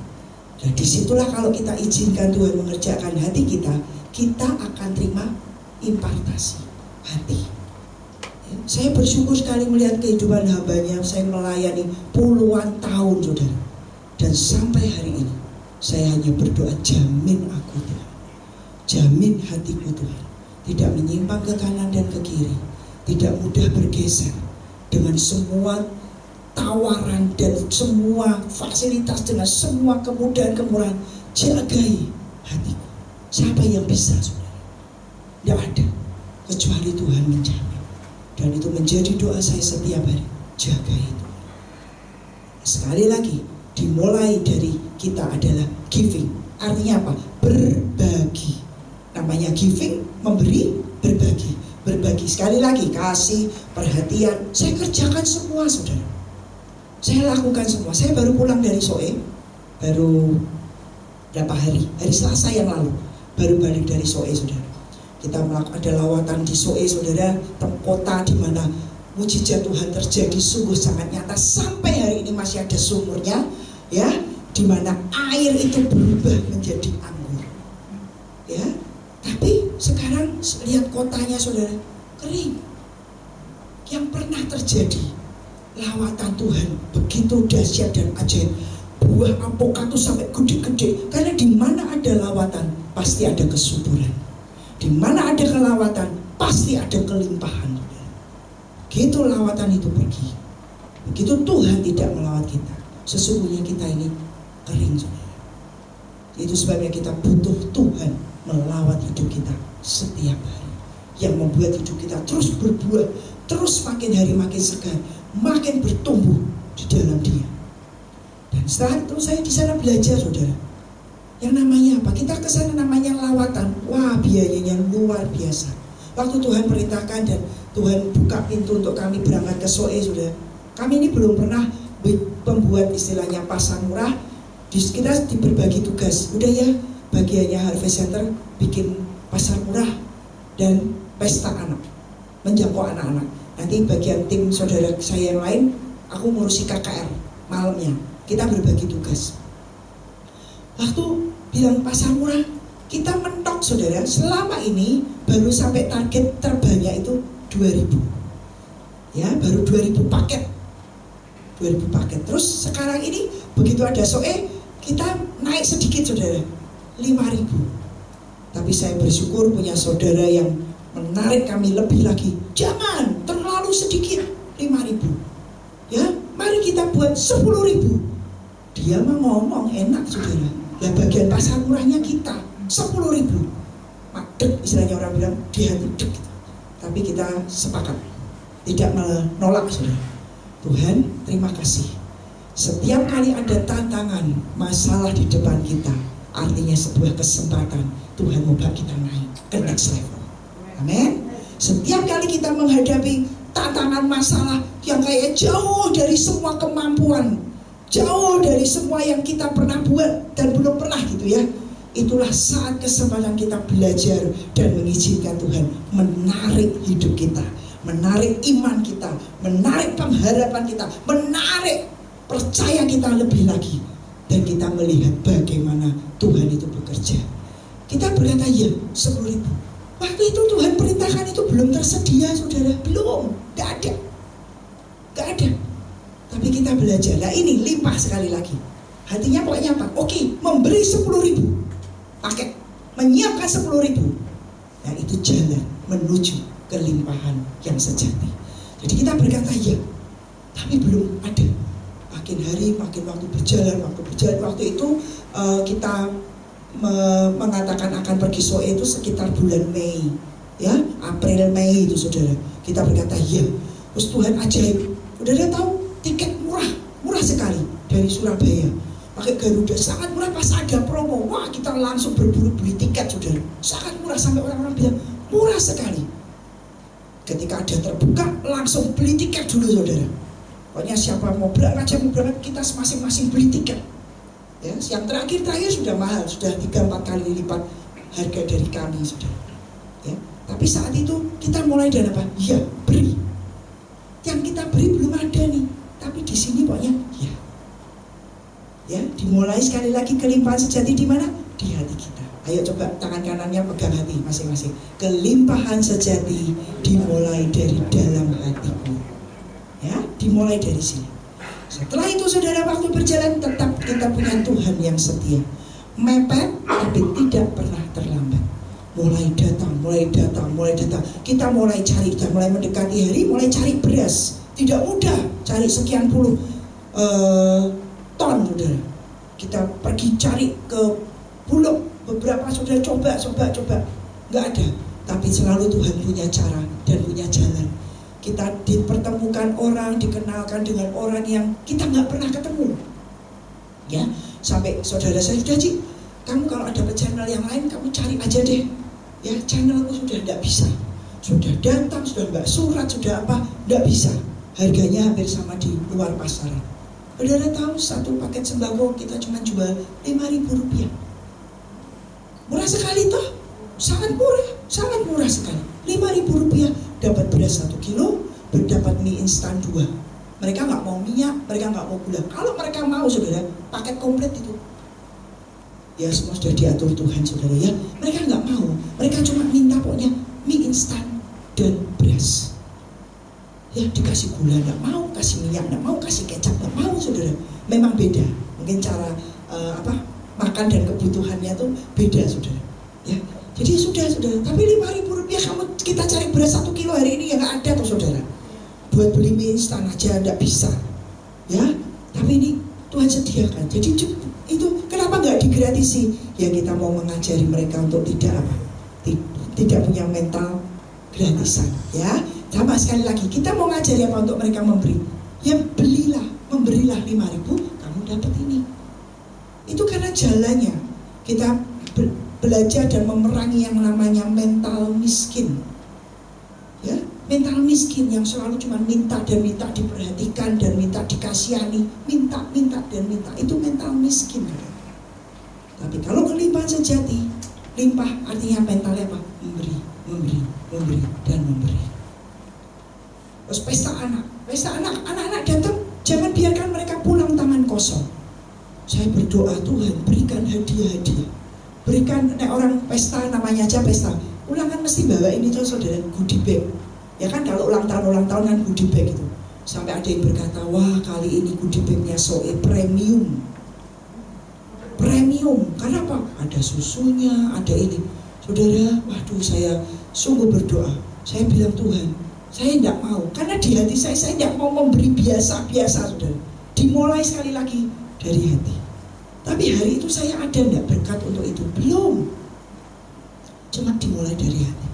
Dan disitulah kalau kita izinkan Tuhan mengerjakan hati kita, kita akan terima impartasi hati. Saya bersyukur sekali melihat kehidupan hambanya. Saya melayani puluhan tahun saudara. Dan sampai hari ini saya hanya berdoa, jamin aku Tuhan, jamin hatiku Tuhan, tidak menyimpang ke kanan dan ke kiri, tidak mudah bergeser dengan semua tawaran dan semua fasilitas, dengan semua kemudahan-kemurahan. Jagai hatiku. Siapa yang bisa saudara? Tidak ada kecuali Tuhan menjamin. Dan itu menjadi doa saya setiap hari. Jaga itu. Sekali lagi, dimulai dari kita adalah giving. Artinya apa? Berbagi. Namanya giving, memberi, berbagi. Berbagi. Sekali lagi, kasih, perhatian. Saya kerjakan semua saudara. Saya lakukan semua. Saya baru pulang dari Soe. Baru berapa hari? Hari Selasa yang lalu. Baru balik dari Soe saudara. Kita melakukan ada lawatan di Soe saudara, kota di mana mujizat Tuhan terjadi sungguh sangat nyata. Sampai hari ini masih ada sumurnya, ya, di mana air itu berubah menjadi anggur, ya. Tapi sekarang lihat kotanya saudara kering. Yang pernah terjadi lawatan Tuhan begitu dahsyat dan ajaib. Buah apokatus sampai gede-gede. Karena di mana ada lawatan pasti ada kesuburan. Di mana ada kelawatan, pasti ada kelimpahan. Begitu lawatan itu pergi, begitu Tuhan tidak melawat kita, sesungguhnya kita ini kering saudara. Itu sebabnya kita butuh Tuhan melawat hidup kita setiap hari, yang membuat hidup kita terus berbuah, terus makin hari makin segar, makin bertumbuh di dalam Dia. Dan setelah itu saya di sana belajar saudara. Yang namanya apa? Kita ke sana namanya lawatan. Wah, biayanya luar biasa. Waktu Tuhan perintahkan dan Tuhan buka pintu untuk kami berangkat ke Soe sudah. Kami ini belum pernah membuat istilahnya pasar murah. Kita berbagi tugas. Udah ya, bagiannya Harvest Center bikin pasar murah dan pesta anak, menjangkau anak-anak. Nanti bagian tim saudara saya yang lain, aku ngurusi KKR malamnya. Kita berbagi tugas. Waktu bilang pasar murah, kita mentok saudara, selama ini baru sampai target terbanyak itu 2000. Ya, baru 2000 paket. 2000 paket. Terus sekarang ini begitu ada SOE, kita naik sedikit saudara, 5000. Tapi saya bersyukur punya saudara yang menarik kami lebih lagi. Jangan terlalu sedikit, 5000. Ya, mari kita buat 10.000. Dia mah ngomong enak saudara. Lah bagian pasar murahnya kita 10.000. Madek istilahnya orang bilang, di hati dek. Tapi kita sepakat, tidak menolak saudara. Tuhan terima kasih. Setiap kali ada tantangan, masalah di depan kita, artinya sebuah kesempatan Tuhan mau kita naik ke next level. Amin. Setiap kali kita menghadapi tantangan masalah yang kayak jauh dari semua kemampuan, jauh dari semua yang kita pernah buat dan belum pernah gitu ya, itulah saat kesempatan kita belajar dan mengizinkan Tuhan menarik hidup kita, menarik iman kita, menarik pengharapan kita, menarik percaya kita lebih lagi, dan kita melihat bagaimana Tuhan itu bekerja. Kita berkata ya 10.000. Waktu itu Tuhan perintahkan itu belum tersedia saudara, belum, tidak ada, tidak ada. Tapi kita belajar. Nah ini limpah sekali lagi. Hatinya pokoknya apa? Oke, memberi 10.000 paket, menyiapkan 10.000. Nah itu jalan menuju kelimpahan yang sejati. Jadi kita berkata ya, tapi belum ada. Makin hari, makin waktu berjalan. Waktu itu kita mengatakan akan pergi SOE itu sekitar bulan Mei, ya, April Mei itu saudara. Kita berkata ya, terus Tuhan ajaib. Saudara tahu tiket murah sekali dari Surabaya. Pakai Garuda sangat murah, pas ada promo, wah kita langsung berburu beli tiket saudara. Sangat murah sampai orang-orang bilang murah sekali. Ketika ada terbuka langsung beli tiket dulu saudara. Pokoknya siapa mau berangkat kita masing-masing beli tiket. Ya, yang terakhir sudah mahal, sudah 3-4 kali lipat harga dari kami saudara. Ya, tapi saat itu kita mulai dari apa? Ya beri. Yang kita beri belum ada nih, tapi di sini pokoknya ya. Ya, dimulai sekali lagi kelimpahan sejati di mana? Di hati kita. Ayo coba tangan kanannya pegang hati masing-masing. Kelimpahan sejati dimulai dari dalam hatiku. Ya, dimulai dari sini. Setelah itu saudara, waktu berjalan tetap kita punya Tuhan yang setia. Mepet tapi tidak pernah terlambat. Mulai datang. Kita mulai cari, sudah mulai mendekati hari, mulai cari beras. Tidak mudah cari sekian puluh ton saudara. Kita pergi cari ke Bulog, beberapa saudara coba. Nggak ada. Tapi selalu Tuhan punya cara dan punya jalan. Kita dipertemukan orang, dikenalkan dengan orang yang kita nggak pernah ketemu. Ya, sampai saudara saya sudah Cik, kamu kalau ada channel yang lain kamu cari aja deh. Ya, channelku sudah nggak bisa. Sudah datang, sudah nggak surat, sudah apa, nggak bisa. Harganya hampir sama di luar pasaran. Saudara tahu satu paket sembako kita cuma jual Rp5.000. Murah sekali toh, sangat murah sekali. Rp5.000 dapat beras 1 kilo, dapat mie instan 2. Mereka nggak mau minyak, mereka nggak mau gula. Kalau mereka mau saudara, paket komplit itu. Ya semua sudah diatur Tuhan saudara ya. Mereka nggak mau, mereka cuma minta pokoknya mie instan dan beras. Ya dikasih gula nggak mau, kasih minyak nggak mau, kasih kecap nggak mau saudara. Memang beda, mungkin cara makan dan kebutuhannya tuh beda saudara. Ya. Jadi sudah, tapi Rp5.000 kita cari beras 1 kilo hari ini yang nggak ada tuh saudara. Buat beli mie instan aja nggak bisa, ya. Tapi ini Tuhan sediakan. Jadi itu kenapa nggak digratisi? Ya kita mau mengajari mereka untuk tidak punya mental gratisan, ya. Sama sekali lagi kita mau ngajari apa untuk mereka memberi? Ya memberilah 5.000, kamu dapat ini. Itu karena jalannya kita belajar dan memerangi yang namanya mental miskin. Ya, mental miskin yang selalu cuma minta diperhatikan dan minta dikasihani, minta. Itu mental miskin. Tapi kalau kelimpahan sejati, limpah artinya mentalnya apa? Memberi. Terus pesta anak, anak-anak datang, jangan biarkan mereka pulang tangan kosong. Saya berdoa Tuhan berikan hadiah-hadiah. Berikan, nek orang pesta namanya aja pesta, ulangan mesti bawa ini tuh saudara, goodie bag. Ya kan kalau ulang tahun kan goodie bag itu. Sampai ada yang berkata, wah kali ini goodie bagnya Soe premium. Premium, karena apa? Ada susunya, ada ini. Saudara, waduh saya sungguh berdoa. Saya bilang Tuhan, saya tidak mau, karena di hati saya tidak mau memberi biasa-biasa saudara. Dimulai sekali lagi dari hati. Tapi hari itu saya ada enggak berkat untuk itu? Belum. Cuma dimulai dari hati.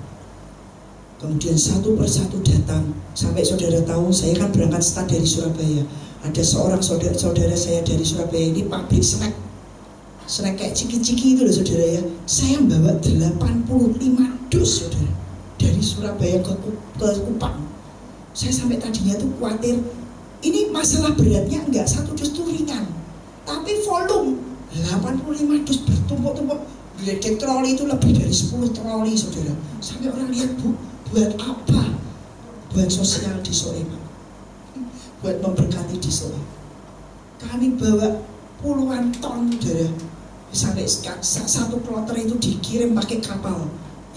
Kemudian satu persatu datang. Sampai saudara tahu, saya kan berangkat start dari Surabaya. Ada seorang saudara saya dari Surabaya, ini pabrik snack. Snack kayak ciki-ciki itu loh saudara ya. Saya bawa 85 dus saudara. Dari Surabaya ke Kupang. Saya sampai tadinya tuh khawatir, ini masalah beratnya enggak, satu dus itu ringan. Tapi volume 85 dus bertumpuk-tumpuk. Geledek troli itu lebih dari 10 troli saudara. Sampai orang lihat, bu, buat apa? Buat sosial di Soe, buat memberkati di Soe. Kami bawa puluhan ton saudara. Sampai satu kloter itu dikirim pakai kapal.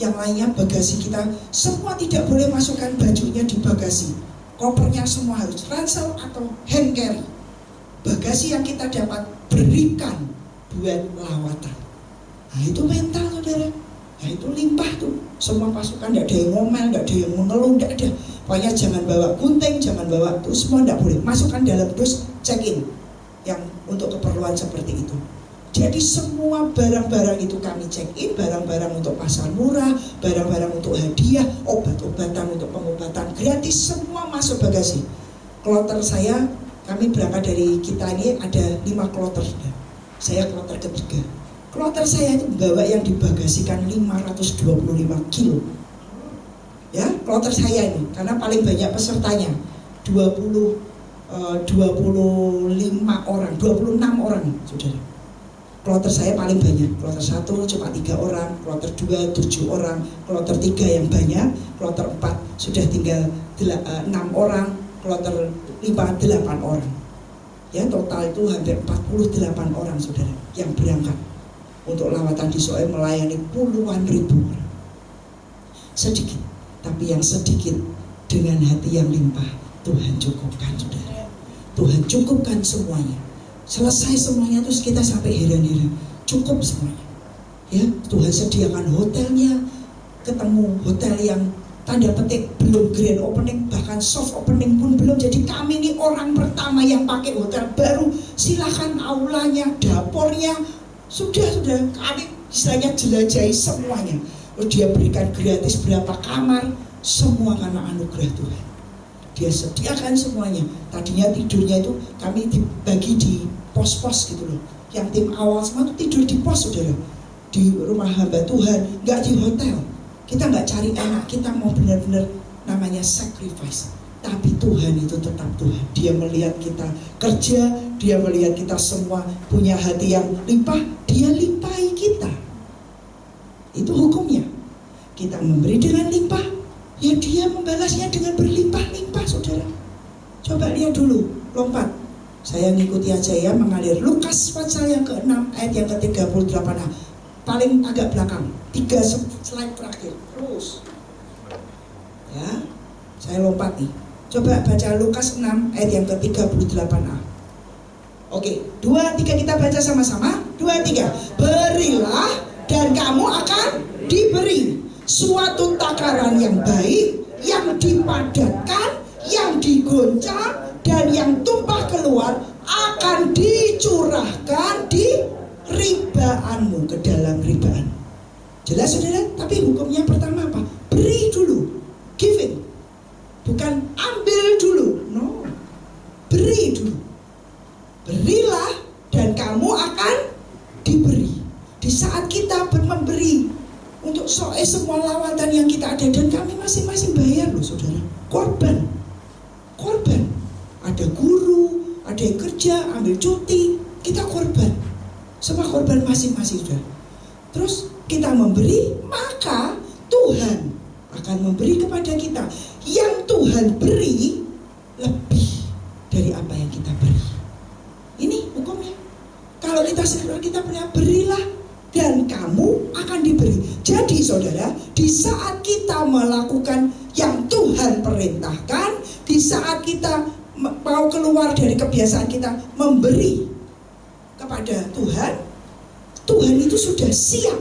Yang lainnya bagasi kita semua tidak boleh masukkan bajunya di bagasi. Kopernya semua harus ransel atau hand carry. Bagasi yang kita dapat berikan buat lawatan. Nah itu mental saudara. Nah itu limpah tuh. Semua pasukan tidak ada yang ngomel, tidak ada yang mengeluh, tidak ada. Pokoknya jangan bawa gunting, jangan bawa itu semua tidak boleh. Masukkan dalam dus, check in. Yang untuk keperluan seperti itu. Jadi semua barang-barang itu kami check in, barang-barang untuk pasar murah, barang-barang untuk hadiah, obat-obatan untuk pengobatan gratis, semua masuk bagasi. Kloter saya, kami berangkat dari kita ini ada 5 kloter. Saya kloter ketiga. Kloter saya itu bawa yang dibagasikan 525 kilo. Ya, kloter saya ini, karena paling banyak pesertanya 26 orang, saudara. Kloter saya paling banyak, kloter 1 cuma 3 orang, kloter 2 7 orang, kloter 3 yang banyak, kloter 4 sudah tinggal 6 orang, kloter 5 8 orang. Ya total itu hampir 48 orang saudara yang berangkat untuk lawatan di Soe, melayani puluhan ribu orang. Sedikit, tapi yang sedikit dengan hati yang limpah Tuhan cukupkan saudara. Tuhan cukupkan semuanya. Selesai semuanya terus kita sampai heran-heran, cukup semuanya. Ya, Tuhan sediakan hotelnya, ketemu hotel yang tanda petik belum grand opening, bahkan soft opening pun belum. Jadi kami ini orang pertama yang pakai hotel baru. Silakan aulanya, dapurnya, sudah kami istilahnya jelajahi semuanya. Lalu dia berikan gratis berapa kamar, semua karena anugerah Tuhan. Dia sediakan semuanya. Tadinya tidurnya itu kami dibagi di pos-pos gitu loh. Yang tim awal semua itu tidur di pos saudara, di rumah hamba Tuhan, nggak di hotel. Kita nggak cari enak, kita mau benar-benar namanya sacrifice. Tapi Tuhan itu tetap Tuhan. Dia melihat kita kerja, dia melihat kita semua punya hati yang limpah, dia limpahi kita. Itu hukumnya. Kita memberi dengan limpah, ya dia membalasnya dengan berlimpah-limpah saudara. Coba lihat dulu, lompat. Saya ngikuti aja ya, mengalir. Lukas pasal yang ke-6 ayat yang ke-38a. Paling agak belakang, 3 slide terakhir. Terus ya, saya lompat nih. Coba baca Lukas 6 ayat yang ke-38a. Oke, 2, 3 kita baca sama-sama. 2, 3. Berilah dan kamu akan diberi suatu takaran yang baik, yang dipadatkan, yang digoncang, dan yang tumpah keluar akan dicurahkan di ribaanmu, ke dalam ribaan. Jelas saudara? Tapi hukumnya pertama apa? Beri dulu, giving. Bukan ambil dulu, no. Beri dulu. Berilah dan kamu akan diberi. Di saat kita memberi untuk semua lawatan yang kita ada, dan kami masing-masing bayar loh saudara. Korban. Ada guru, ada yang kerja, ambil cuti, kita korban. Semua korban masing-masing saudara. Terus kita memberi, maka Tuhan akan memberi kepada kita. Yang Tuhan beri lebih dari apa yang kita beri. Ini hukumnya. Kalau kita berilah dan kamu akan diberi. Jadi saudara, di saat kita melakukan yang Tuhan perintahkan, di saat kita mau keluar dari kebiasaan kita memberi kepada Tuhan, Tuhan itu sudah siap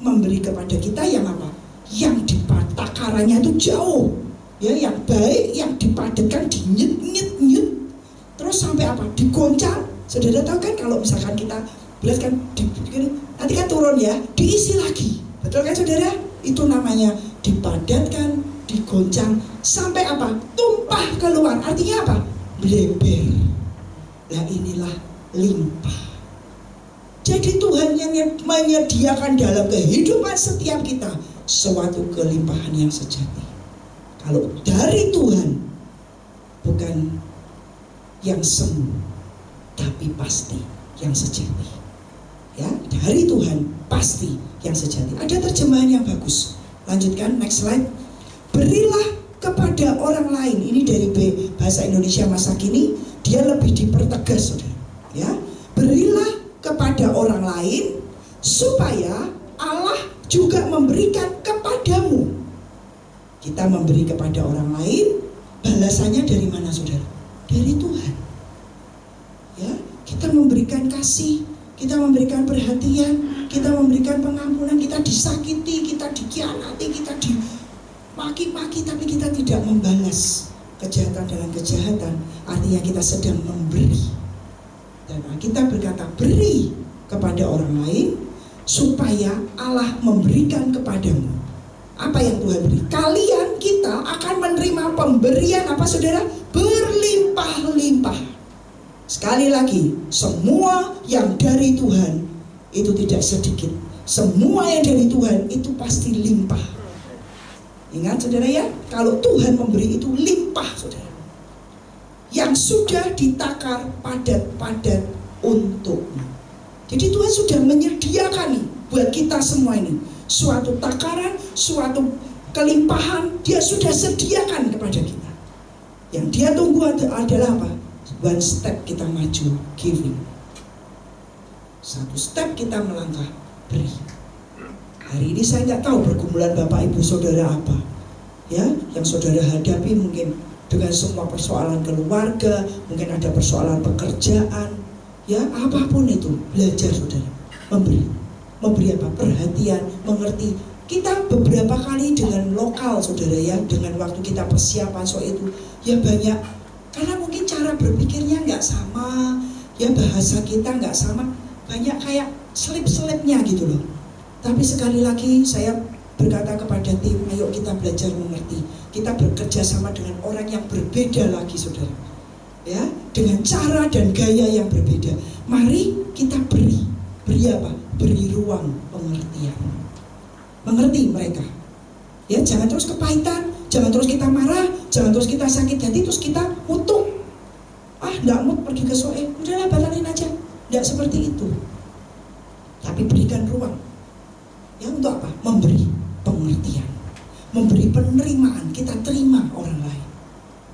memberi kepada kita yang apa? Yang takarannya itu jauh, ya, yang baik, yang dipadatkan, dinyet-nyet, terus sampai apa? Digoncang. Saudara tahu kan kalau misalkan kita belas kan, nanti kan turun ya, diisi lagi, betul kan saudara? Itu namanya dipadatkan, digoncang, sampai apa? Tumpah keluar. Artinya apa? Bleber. Nah inilah limpah. Jadi Tuhan yang menyediakan dalam kehidupan setiap kita suatu kelimpahan yang sejati. Kalau dari Tuhan, bukan yang semu, tapi pasti yang sejati. Ya, dari Tuhan pasti yang sejati. Ada terjemahan yang bagus. Lanjutkan, next slide. Berilah kepada orang lain. Ini dari bahasa Indonesia masa kini, dia lebih dipertegas, saudara. Ya, berilah kepada orang lain supaya Allah juga memberikan kepadamu. Kita memberi kepada orang lain, balasannya dari mana, saudara? Dari Tuhan. Ya, kita memberikan kasih, kita memberikan perhatian, kita memberikan pengampunan, kita disakiti, kita dikhianati, kita dimaki-maki, tapi kita tidak membalas kejahatan dengan kejahatan. Artinya kita sedang memberi. Dan kita berkata beri kepada orang lain supaya Allah memberikan kepadamu. Apa yang Tuhan beri? Kalian, kita akan menerima pemberian apa saudara? Berlimpah-limpah. Sekali lagi, semua yang dari Tuhan itu tidak sedikit. Semua yang dari Tuhan itu pasti limpah. Ingat saudara ya, kalau Tuhan memberi itu limpah saudara. Yang sudah ditakar padat-padat untukmu. Jadi Tuhan sudah menyediakan nih buat kita semua ini suatu takaran, suatu kelimpahan, dia sudah sediakan kepada kita. Yang dia tunggu adalah apa? One step kita maju, giving. Satu step kita melangkah, beri. Hari ini saya nggak tahu pergumulan Bapak Ibu Saudara apa, ya, yang saudara hadapi mungkin dengan semua persoalan keluarga, mungkin ada persoalan pekerjaan, ya, apapun itu, belajar saudara, memberi apa? Perhatian, mengerti. Kita beberapa kali dengan lokal saudara ya, dengan waktu kita persiapan soal itu, ya banyak, karena mungkin cara berpikirnya nggak sama, ya bahasa kita nggak sama, banyak kayak selip-selipnya gitu loh. Tapi sekali lagi saya berkata kepada tim, ayo kita belajar mengerti. Kita bekerja sama dengan orang yang berbeda lagi saudara, ya, dengan cara dan gaya yang berbeda. Mari kita beri apa? Beri ruang pengertian, mengerti mereka, ya, jangan terus kepahitan, jangan terus kita marah, jangan terus kita sakit hati, terus kita utuh, nggak mood pergi ke soe, udahlah batalin aja, nggak seperti itu. Tapi berikan ruang, ya, untuk apa? Memberi pengertian, memberi penerimaan, kita terima orang lain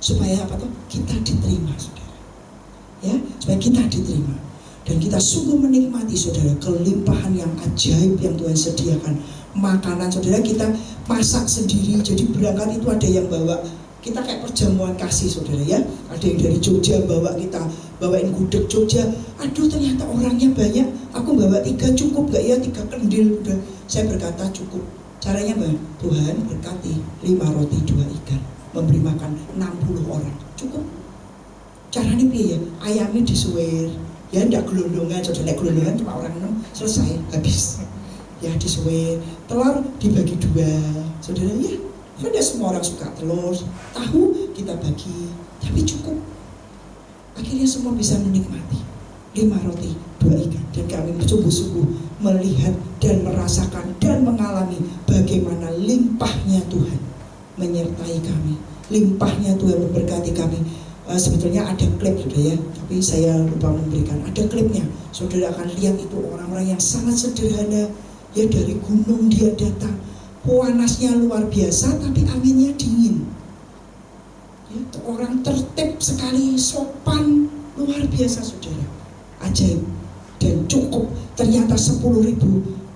supaya apa tuh? Kita diterima saudara, ya, supaya kita diterima dan kita sungguh menikmati saudara kelimpahan yang ajaib yang Tuhan sediakan. Makanan saudara kita masak sendiri, jadi berangkat itu ada yang bawa, kita kayak perjamuan kasih saudara ya, ada yang dari Jogja bawa, kita bawain gudeg Jogja, aduh ternyata orangnya banyak, aku bawa 3 cukup gak ya, 3 kendil, udah. Saya berkata cukup. Caranya apa? Tuhan berkati 5 roti 2 ikan, memberi makan 60 orang, cukup. Caranya piye ya? Ayamnya disuwir, ya ndak gelondongan, saudara, gelondongan cuma orang 6, selesai, habis. Ya disuwir, telur dibagi 2, saudara ya. Ada semua orang suka telur, tahu kita bagi, tapi cukup. Akhirnya semua bisa menikmati 5 roti 2 ikan, dan kami sungguh-sungguh melihat dan merasakan dan mengalami bagaimana limpahnya Tuhan menyertai kami, limpahnya Tuhan memberkati kami. Sebetulnya ada klip sudah ya, tapi saya lupa memberikan. Ada klipnya, saudara akan lihat itu orang-orang yang sangat sederhana, ya, dari gunung dia datang, panasnya luar biasa tapi anginnya dingin, ya, orang tertib sekali, sopan, luar biasa saudara, ajaib dan cukup. Ternyata 10.000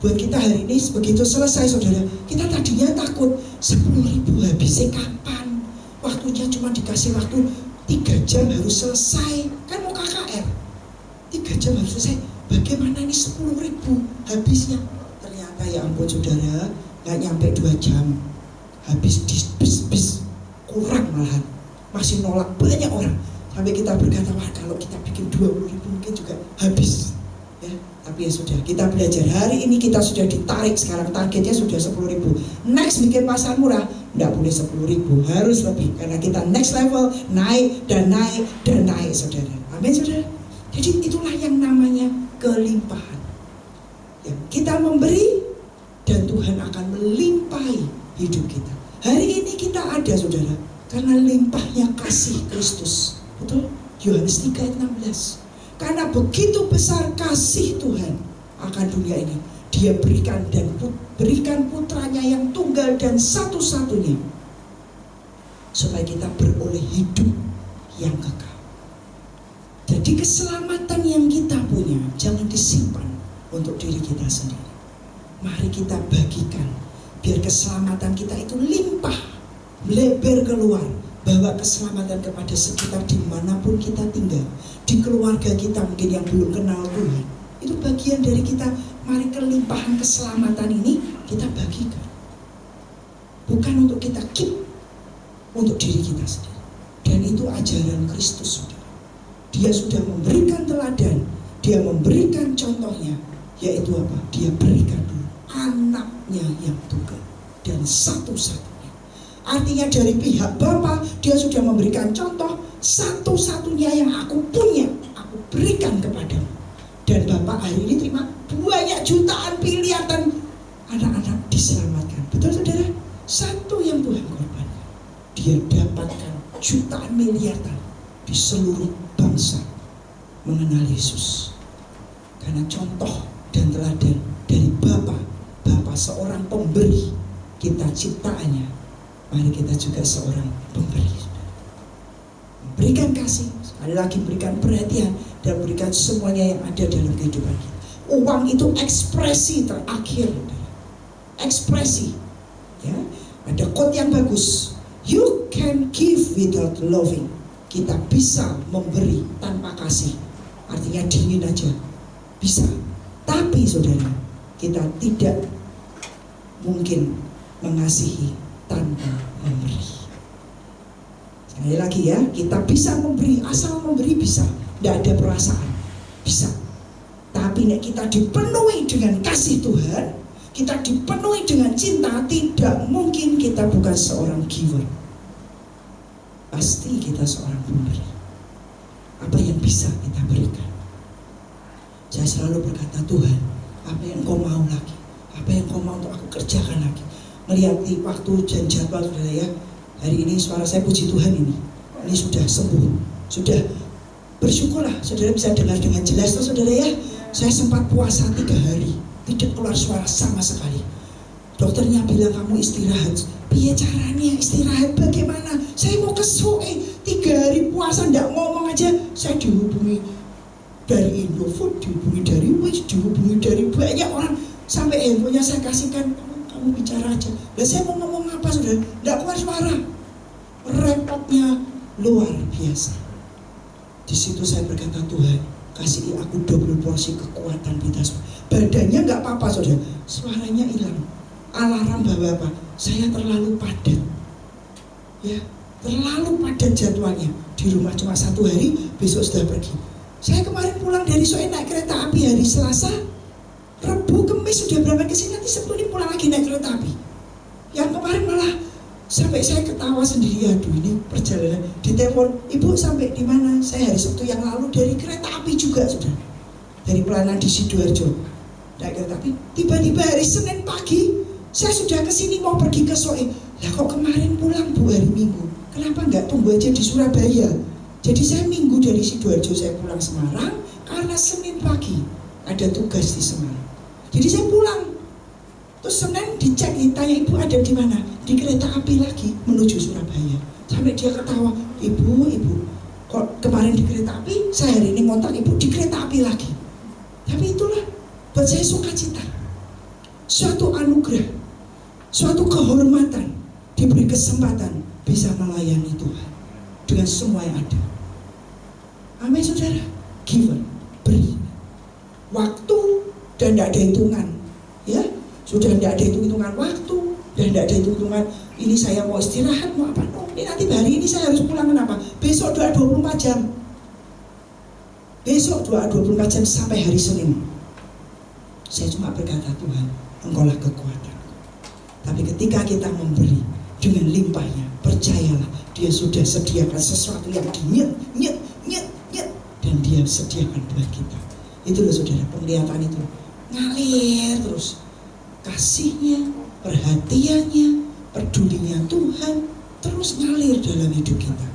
buat kita hari ini begitu selesai saudara, kita tadinya takut 10.000 habisnya kapan, waktunya cuma dikasih waktu 3 jam harus selesai, kan mau KKR 3 jam harus selesai, bagaimana ini 10.000 habisnya. Ternyata ya ampun saudara, gak nyampe 2 jam habis di bis kurang, malahan masih nolak banyak orang, sampai kita berkata wah kalau kita bikin 20.000 mungkin juga habis ya. Tapi ya sudah, kita belajar hari ini, kita sudah ditarik sekarang, targetnya sudah 10.000. Next bikin pasar murah enggak boleh 10.000, harus lebih, karena kita next level, naik dan naik dan naik saudara. Amin saudara. Jadi itulah yang namanya kelimpahan ya, kita memberi dan Tuhan akan melimpahi hidup kita. Hari ini kita ada saudara karena limpahnya kasih Kristus. Betul? Yohanes 3 ayat 16. Karena begitu besar kasih Tuhan akan dunia ini, Dia berikan putranya yang tunggal dan satu-satunya, supaya kita beroleh hidup yang kekal. Jadi keselamatan yang kita punya jangan disimpan untuk diri kita sendiri. Mari kita bagikan, biar keselamatan kita itu limpah, melebar keluar, bawa keselamatan kepada sekitar dimanapun kita tinggal. Di keluarga kita mungkin yang belum kenal Tuhan, itu bagian dari kita. Mari kelimpahan keselamatan ini kita bagikan, bukan untuk kita keep untuk diri kita sendiri. Dan itu ajaran Kristus saudara. Dia sudah memberikan teladan, Dia memberikan contohnya, yaitu apa? Dia berikan dulu anaknya yang tunggal dan satu-satunya. Artinya dari pihak Bapa Dia sudah memberikan contoh, satu-satunya yang aku punya aku berikan kepadamu. Dan Bapak hari ini terima banyak jutaan miliaran anak-anak diselamatkan. Betul saudara? Satu yang Tuhan korbankan, Dia dapatkan jutaan miliaran di seluruh bangsa mengenal Yesus. Karena contoh dan teladan dari Bapa seorang pemberi, kita ciptaannya. Mari kita juga seorang pemberi, memberikan kasih, sekali lagi berikan perhatian, dan berikan semuanya yang ada dalam kehidupan kita. Uang itu ekspresi terakhir, ekspresi ya. Ada quote yang bagus, you can give without loving. Kita bisa memberi tanpa kasih, artinya dingin aja bisa. Tapi saudara, kita tidak mungkin mengasihi tanpa memberi. Sekali lagi ya, kita bisa memberi, asal memberi bisa, tidak ada perasaan, bisa. Tapi nek kita dipenuhi dengan kasih Tuhan, kita dipenuhi dengan cinta, tidak mungkin kita bukan seorang giver. Pasti kita seorang pemberi. Apa yang bisa kita berikan? Saya selalu berkata, Tuhan, apa yang Kau mau lagi? Apa yang Kau mau untuk aku kerjakan lagi? Melihat di waktu dan jadwal saudara ya, hari ini suara saya puji Tuhan ini sudah sembuh, sudah bersyukurlah saudara bisa dengar dengan jelas tuh saudara ya. Saya sempat puasa 3 hari, tidak keluar suara sama sekali. Dokternya bilang kamu istirahat. Piye caranya istirahat? Bagaimana? Saya mau ke SOE 3 hari puasa tidak ngomong aja. Saya dihubungi dari Indofood, dihubungi dari Wish, dihubungi dari banyak orang, sampai handphonenya saya kasihkan, kamu bicara aja. Dan saya mau ngomong apa saudara? Tidak keluar suara. Repotnya luar biasa. Di situ saya berkata, Tuhan, kasih aku double porsi kekuatan kita. Badannya nggak apa-apa saudara, suaranya hilang. Alarm bahwa apa? Saya terlalu padat, ya, terlalu padat jadwalnya. Di rumah cuma 1 hari, besok sudah pergi. Saya kemarin pulang dari SOE naik kereta api hari Selasa, Rabu, Kamis sudah berangkat ke sini, nanti Sabtu ini pulang lagi naik kereta api. Yang kemarin malah sampai saya ketawa sendiri, aduh ini perjalanan. Ditelepon, ibu sampai di mana? Saya hari Sabtu yang lalu dari kereta api juga sudah, dari pelayanan di Sidoarjo naik kereta api. Tiba-tiba hari Senin pagi saya sudah kesini mau pergi ke SOE. Lah kok kemarin pulang Bu hari Minggu? Kenapa nggak tunggu aja di Surabaya? Jadi saya Minggu dari Sidoarjo saya pulang Semarang karena Senin pagi ada tugas di Semarang. Jadi saya pulang. Terus Senin dicek, ditanya ibu ada di mana? Di kereta api lagi menuju Surabaya. Sampai dia ketawa, ibu, kok kemarin di kereta api, saya hari ini ngontak ibu di kereta api lagi. Tapi itulah buat saya sukacita. suatu anugerah, suatu kehormatan, diberi kesempatan bisa melayani Tuhan dengan semua yang ada. Amin saudara. Giver, beri waktu dan tidak ada hitungan, ya. Sudah tidak ada hitungan waktu dan tidak ada hitungan ini saya mau istirahat mau apa, no. Ini nanti hari ini saya harus pulang kenapa, besok doa 24 jam, besok doa 24 jam sampai hari Senin. Saya cuma berkata, Tuhan, Engkaulah kekuatan. Tapi ketika kita memberi dengan limpahnya, percayalah, Dia sudah sediakan sesuatu yang nyet dan Dia sediakan buat kita. Itu loh saudara, penglihatan itu ngalir terus. Kasihnya, perhatiannya, pedulinya Tuhan terus ngalir dalam hidup kita.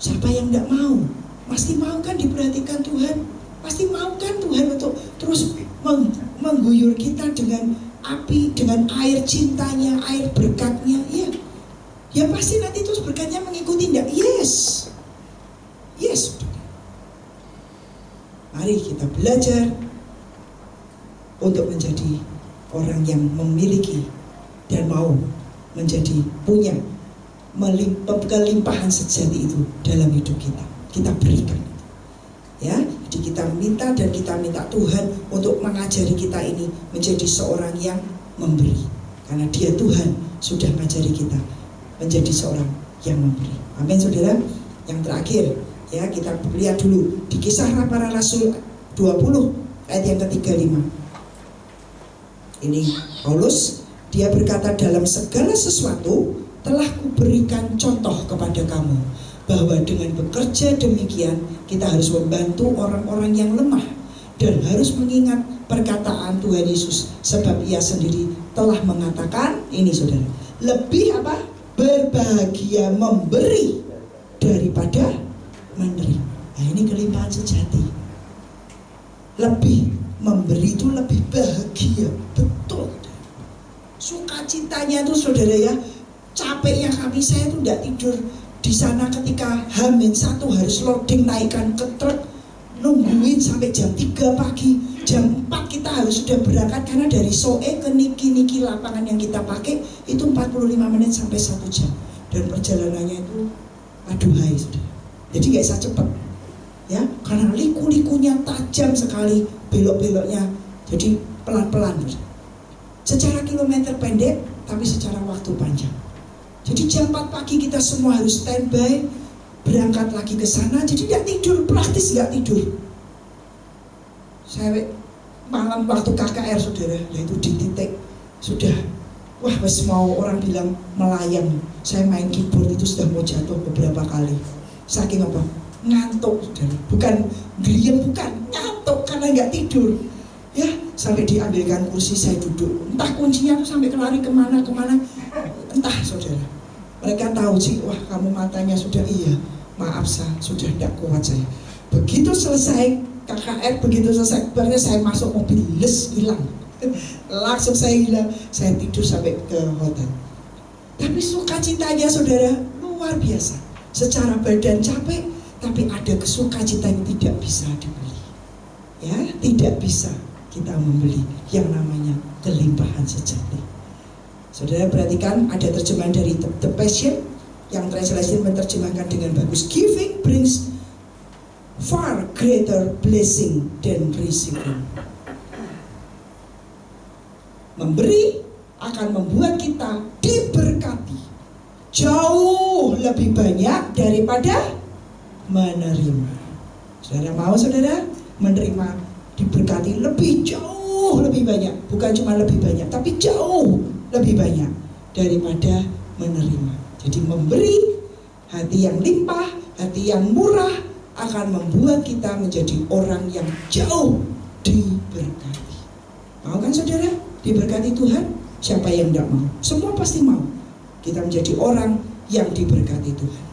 Siapa yang tidak mau? Pasti mau kan diperhatikan Tuhan? Pasti mau kan Tuhan untuk terus mengguyur kita dengan api, dengan air cintanya, air berkatnya? Ya, ya pasti nanti terus berkatnya mengikuti, tidak? Yes. Mari kita belajar untuk menjadi orang yang memiliki dan mau menjadi punya kelimpahan sejati itu dalam hidup kita. Kita berikan, ya. Jadi kita minta dan kita minta Tuhan untuk mengajari kita ini menjadi seorang yang memberi, karena Dia Tuhan sudah mengajari kita menjadi seorang yang memberi. Amin saudara. Yang terakhir, ya, kita lihat dulu di Kisah Para Rasul 20 ayat yang ke-35. Ini Paulus, dia berkata, dalam segala sesuatu telah kuberikan contoh kepada kamu, bahwa dengan bekerja demikian kita harus membantu orang-orang yang lemah dan harus mengingat perkataan Tuhan Yesus, sebab Ia sendiri telah mengatakan, ini saudara, lebih apa? Berbahagia memberi daripada menerima. Nah, ini kelimpahan sejati. Lebih memberi itu lebih bahagia, betul. Sukacitanya itu saudara ya, capeknya kami, saya itu tidak tidur di sana ketika H-1 harus loading naikkan ke truk, nungguin sampai jam 3 pagi, jam 4 kita harus sudah berangkat, karena dari Soe ke Niki lapangan yang kita pakai itu 45 menit sampai 1 jam, dan perjalanannya itu aduhai saudara. Jadi nggak bisa cepat, ya, karena liku-likunya tajam sekali, belok-beloknya, jadi pelan-pelan. Secara kilometer pendek, tapi secara waktu panjang. Jadi jam 4 pagi kita semua harus standby, berangkat lagi ke sana. Jadi tidak tidur, praktis nggak tidur. Saya malam waktu KKR saudara, yaitu di titik sudah, wah wes mau orang bilang melayang. Saya main keyboard itu sudah mau jatuh beberapa kali. Saking apa? Ngantuk saudara. Bukan geliam, bukan, ngantuk karena nggak tidur. Ya, sampai diambilkan kursi saya duduk. Entah kuncinya tuh sampai kelari kemana, entah saudara. Mereka tahu sih, wah kamu matanya sudah, iya, maaf sudah tidak kuat saya. Begitu selesai KKR, begitu selesai kabarnya, saya masuk mobil, hilang. Langsung saya hilang, saya tidur sampai ke hotel. Tapi sukacitanya saudara luar biasa. Secara badan capek, tapi ada sukacita yang tidak bisa dibeli. Ya, tidak bisa kita membeli yang namanya kelimpahan sejati. Saudara perhatikan, ada terjemahan dari The Passion yang translation menerjemahkan dengan bagus. Giving brings far greater blessing than receiving. Memberi akan membuat kita diberkati jauh lebih banyak daripada menerima. Saudara mau saudara menerima, diberkati lebih jauh lebih banyak, bukan cuma lebih banyak, tapi jauh lebih banyak daripada menerima. Jadi memberi, hati yang limpah, hati yang murah akan membuat kita menjadi orang yang jauh diberkati. Mau kan saudara diberkati Tuhan? Siapa yang tidak mau? Semua pasti mau. Kita menjadi orang yang diberkati Tuhan.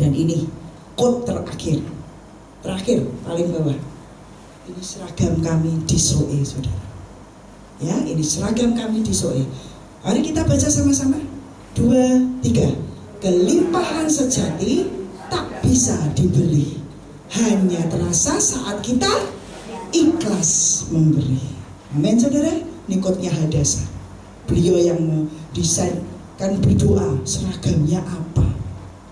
Dan ini quote terakhir paling bawah. Ini seragam kami di Soe saudara. Ya, ini seragam kami di Soe. Mari kita baca sama-sama. 2, 3. Kelimpahan sejati tak bisa dibeli, hanya terasa saat kita ikhlas memberi. Amin saudara. Nikotnya Hadasa. Beliau yang mendesain, kan berdoa seragamnya apa,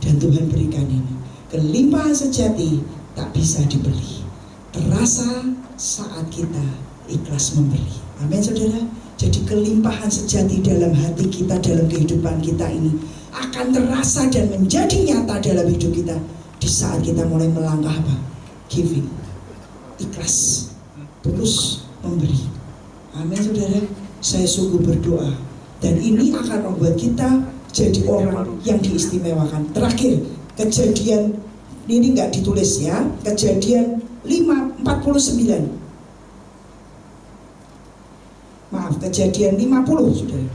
dan Tuhan berikan ini. Kelimpahan sejati tak bisa dibeli, terasa saat kita ikhlas memberi. Amin saudara. Jadi kelimpahan sejati dalam hati kita, dalam kehidupan kita ini akan terasa dan menjadi nyata dalam hidup kita di saat kita mulai melangkah apa? Giving, ikhlas, terus memberi. Amin saudara. Saya sungguh berdoa, dan ini akan membuat kita jadi orang yang diistimewakan. Terakhir, kejadian ini nggak ditulis ya, kejadian 49. Maaf, kejadian 50 saudara.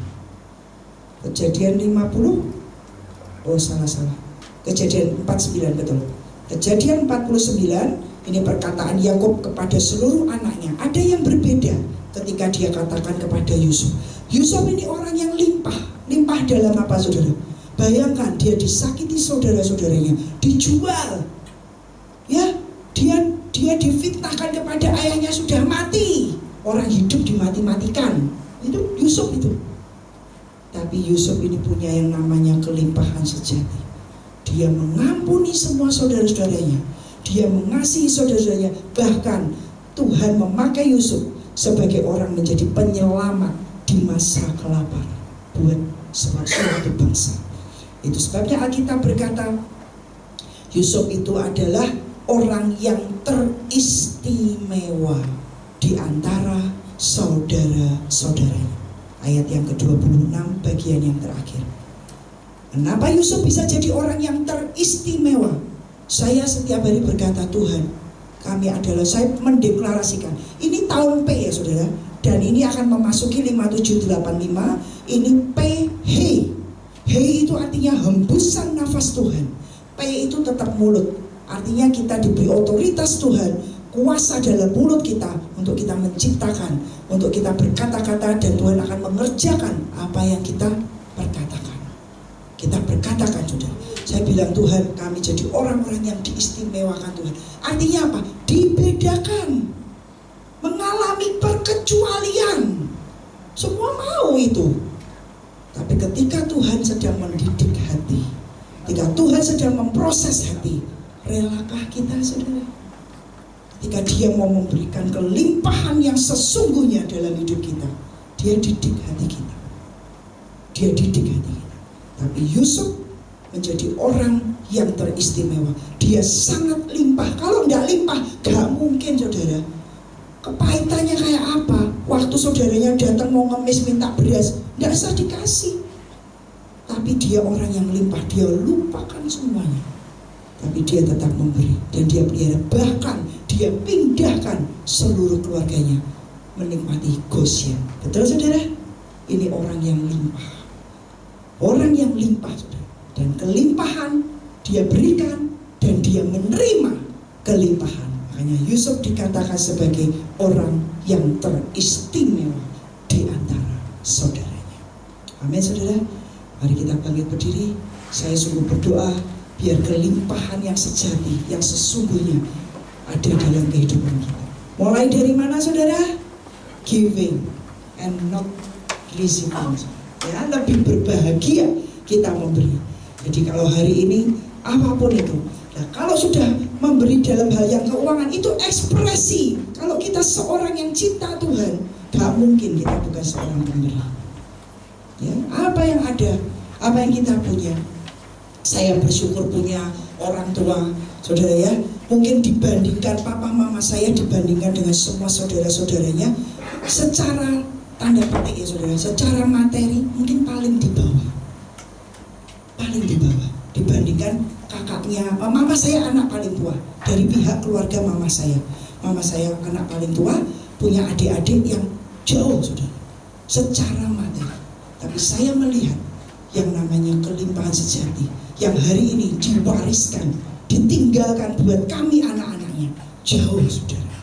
Kejadian 50. Oh salah. Kejadian 49 betul. Kejadian 49 ini perkataan Yakub kepada seluruh anaknya. Ada yang berbeda ketika dia katakan kepada Yusuf. Yusuf ini orang yang limpah. Limpah dalam apa saudara? Bayangkan dia disakiti saudara-saudaranya, dijual. Ya, dia difitnahkan kepada ayahnya sudah mati. Orang hidup dimati-matikan. Itu Yusuf itu. Tapi Yusuf ini punya yang namanya kelimpahan sejati. Dia mengampuni semua saudara-saudaranya. Dia mengasihi saudara-saudaranya. Bahkan Tuhan memakai Yusuf sebagai orang menjadi penyelamat di masa kelaparan buat suatu bangsa. Itu sebabnya Alkitab berkata Yusuf itu adalah orang yang teristimewa di antara saudara-saudaranya. Ayat yang ke-26 bagian yang terakhir. Kenapa Yusuf bisa jadi orang yang teristimewa? Saya setiap hari berkata, Tuhan, saya mendeklarasikan, ini tahun P ya saudara, dan ini akan memasuki 5785. Ini P, He. He itu artinya hembusan nafas Tuhan. P itu tetap mulut, artinya kita diberi otoritas Tuhan, kuasa dalam mulut kita untuk kita menciptakan, untuk kita berkata-kata, dan Tuhan akan mengerjakan apa yang kita perkatakan. Kita berkatakan saudara. Saya bilang Tuhan, kami jadi orang-orang yang diistimewakan Tuhan. Artinya apa? Dibedakan, mengalami perkecualian. Semua mau itu. Tapi ketika Tuhan sedang mendidik hati, ketika Tuhan sedang memproses hati, relakah kita saudara? Ketika dia mau memberikan kelimpahan yang sesungguhnya dalam hidup kita, dia didik hati kita. Dia didik hati kita. Tapi Yusuf menjadi orang yang teristimewa. Dia sangat limpah. Kalau tidak limpah, gak mungkin saudara. Kepahitannya kayak apa? Waktu saudaranya datang mau ngemis minta beras, tidak usah dikasih. Tapi dia orang yang limpah. Dia lupakan semuanya. Tapi dia tetap memberi. Dan dia pelihara. Bahkan dia pindahkan seluruh keluarganya menikmati Goshen. Betul saudara? Ini orang yang limpah. Orang yang limpah saudara. Dan kelimpahan dia berikan, dan dia menerima kelimpahan. Makanya Yusuf dikatakan sebagai orang yang teristimewa di antara saudaranya. Amin saudara. Mari kita bangkit berdiri. Saya sungguh berdoa biar kelimpahan yang sejati, yang sesungguhnya ada dalam kehidupan kita. Mulai dari mana saudara? Giving and not receiving. Ya, lebih berbahagia kita memberi. Jadi kalau hari ini apapun itu, nah kalau sudah memberi dalam hal yang keuangan itu ekspresi. Kalau kita seorang yang cinta Tuhan, gak mungkin kita bukan seorang pemberi. Ya, apa yang ada, apa yang kita punya. Saya bersyukur punya orang tua, saudara ya. Mungkin dibandingkan papa mama saya, dibandingkan dengan semua saudara-saudaranya, secara tanda petik ya saudara, secara materi mungkin paling di bawah. Paling di bawah dibandingkan kakaknya. Mama saya anak paling tua dari pihak keluarga mama saya. Mama saya anak paling tua, punya adik-adik yang jauh saudara, secara materi. Tapi saya melihat yang namanya kelimpahan sejati yang hari ini diwariskan, ditinggalkan buat kami anak-anaknya, jauh saudara,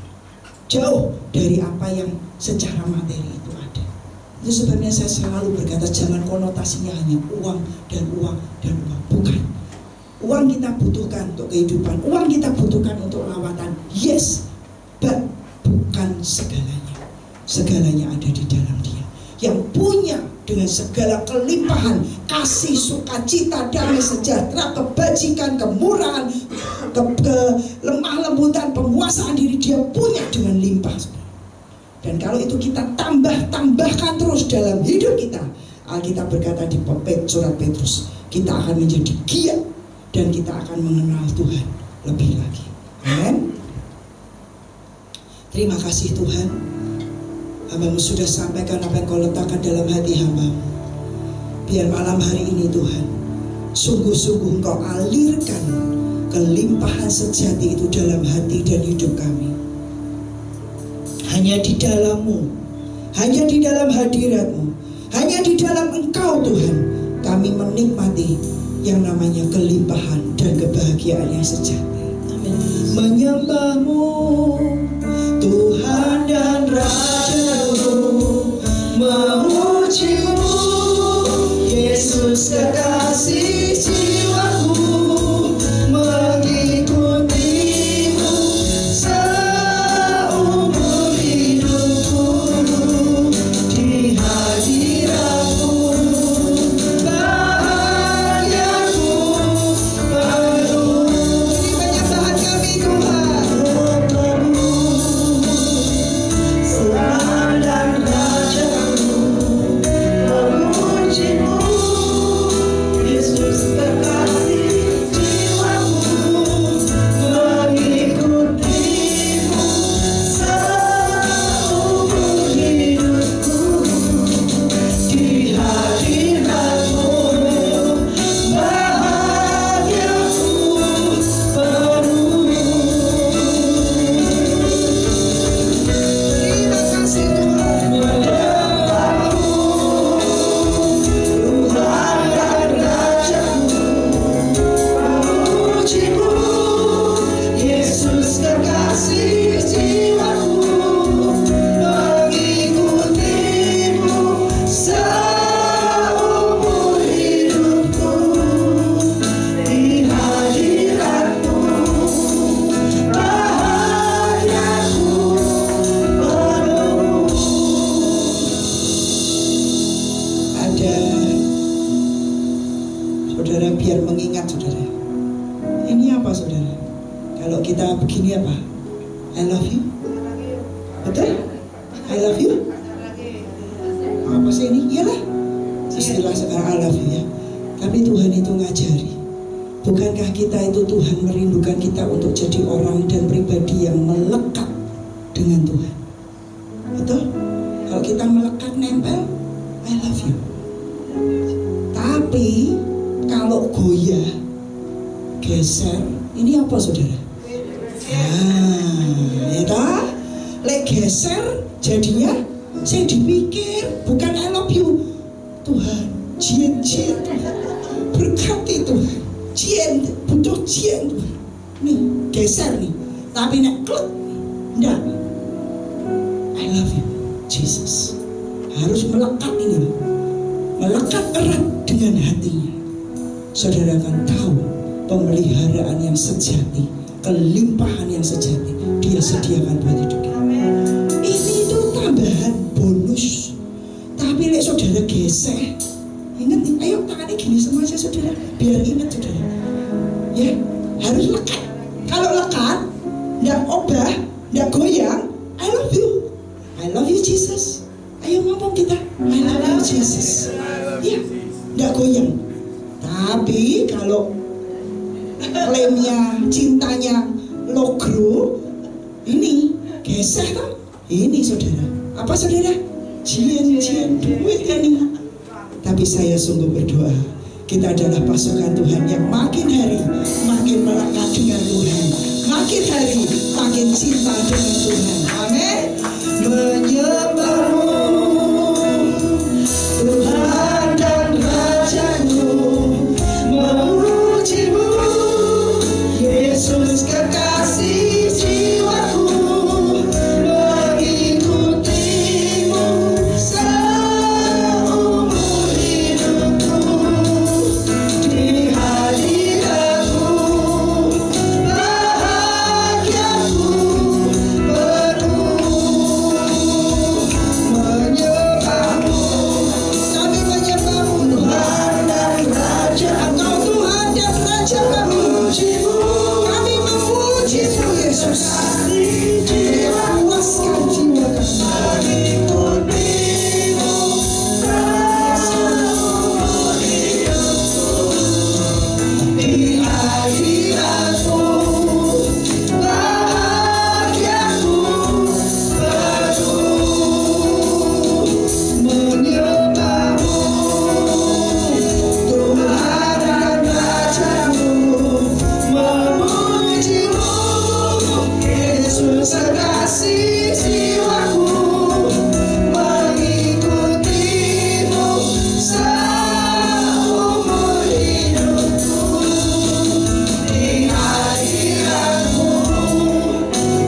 jauh dari apa yang secara materi itu ada. Itu sebabnya saya selalu berkata, jangan konotasinya hanya uang dan uang dan uang. Bukan. Uang kita butuhkan untuk kehidupan, uang kita butuhkan untuk lawatan. Yes, but bukan segalanya. Segalanya ada di dalam dia. dengan segala kelimpahan kasih, sukacita, damai sejahtera, kebajikan, kemurahan, lemah lembutan, penguasaan diri dia punya dengan limpah. Dan kalau itu kita tambahkan terus dalam hidup kita, Alkitab berkata di surat Petrus, kita akan menjadi giat dan kita akan mengenal Tuhan lebih lagi. Amin. Terima kasih Tuhan, hamba-Mu sudah sampaikan apa yang Kau letakkan dalam hati hamba-Mu. Biar malam hari ini Tuhan, sungguh-sungguh Engkau alirkan kelimpahan sejati itu dalam hati dan hidup kami. Hanya di dalam-Mu, hanya di dalam hadirat-Mu, hanya di dalam Engkau Tuhan, kami menikmati yang namanya kelimpahan dan kebahagiaan yang sejati. Amin. Menyembah-Mu Tuhan dan Raja-Mu, memuji-Mu Yesus kekasih jiwaku, mengikuti-Mu seumur hidupku, di hadirat-Mu bahagiaku penuh. Ini penyembahan kami Tuhan. Tuhan dan Raja-Mu, memuji-Mu Yesus kekasih jiwaku, mengikuti-Mu seumur hidupku, di hadirat-Mu bahagiaku penuh. Terima kasih Tuhan. Menyembah-Mu Tuhan dan Raja-Mu, memuji-Mu Yesus kekasih jiwaku, mengikuti-Mu seumur hidupku, di hadirat-Mu bahagiaku penuh. Ada saudara, biar mengingat saudara, ini apa saudara? Kalau kita begini apa? I love you. Betul? I love you. Apa sih ini? Iyalah istilah sekarang I love you ya. Tapi Tuhan itu ngajari, bukankah kita itu Tuhan merindukan kita untuk jadi orang dan pribadi yang melekat dengan Tuhan? Betul? Kalau kita melekat nempel, I love you. Tapi kalau goyah, geser, ini apa saudara? Ya toh? Lek geser jadinya saya dipikir bukan I love you. Tuhan, jien Tuhan, berkati Tuhan, jien, butuh jien Tuhan. Nih geser nih, tapi nek klik, enggak. I love you, Jesus. Harus melekat ini, melekat erat dengan hatinya. Saudara akan tahu pemeliharaan yang sejati, kelimpahan yang sejati Dia sediakan buat hidup kita. Ini itu tambahan bonus. Tapi lek saudara geser, ingat nih, ayo tangannya gini semua aja saudara, biar ingat saudara. Ya, harus lekat. Kalau lekat, nggak obah, nggak goyang, I love you. I love you Jesus. Ayo ngomong kita, I love you Jesus. Ya, nggak goyang. Tapi kalau lemnya, cintanya logro, ini geser kan? Ini saudara. Apa saudara? Jien duit ini. Tapi saya sungguh berdoa, kita adalah pasukan Tuhan yang makin hari makin melekat dengan Tuhan, makin hari makin cinta dengan Tuhan. Amin. Menyembah-Mu Tuhan dan Raja-Mu, memuji-Mu Yesus kekasih jiwaku, mengikuti-Mu seumur hidupku, di hadirat-Mu bahagiaku penuh. sekasih jiwaku mengikutimu seumur hidupku. Di hadiratmu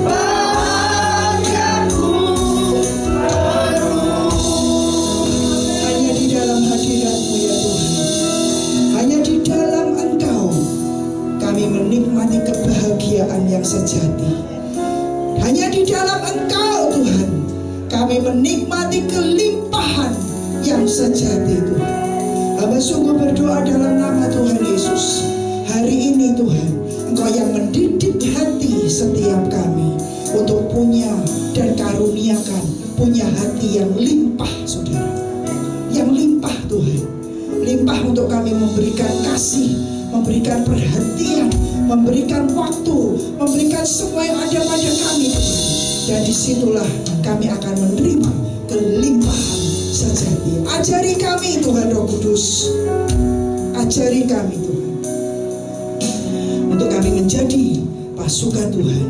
bahagiaku penuh. Hanya di dalam hadiratmu ya Tuhan, hanya di dalam Engkau kami menikmati kebahagiaan yang sejati. Hanya di dalam Engkau Tuhan kami menikmati kelimpahan yang sejati Tuhan. Hamba sungguh berdoa dalam nama Tuhan Yesus. Hari ini Tuhan, Engkau yang mendidik hati setiap kami untuk punya dan karuniakan punya hati yang limpah saudara. Yang limpah Tuhan. Limpah untuk kami memberikan kasih, memberikan perhatian, memberikan waktu, memberikan semua yang ada pada kami Tuhan. Dan disitulah kami akan menerima kelimpahan sejati. Ajari kami Tuhan Roh Kudus, ajari kami Tuhan, untuk kami menjadi pasukan Tuhan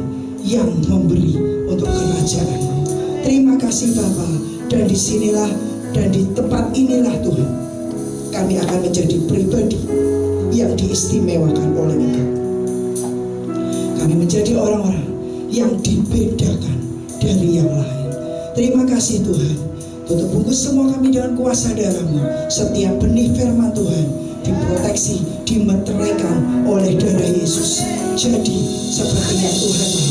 yang memberi untuk kerajaan-Mu. Terima kasih Bapa. Dan disinilah dan di tempat inilah Tuhan kami akan menjadi pribadi yang diistimewakan oleh Engkau. Kami menjadi orang-orang yang dibedakan dari yang lain. Terima kasih Tuhan. Tutup bungkus semua kami dengan kuasa darah-Mu. Setiap benih firman Tuhan diproteksi, dimeteraikan oleh darah Yesus. Jadi seperti yang Tuhan mau.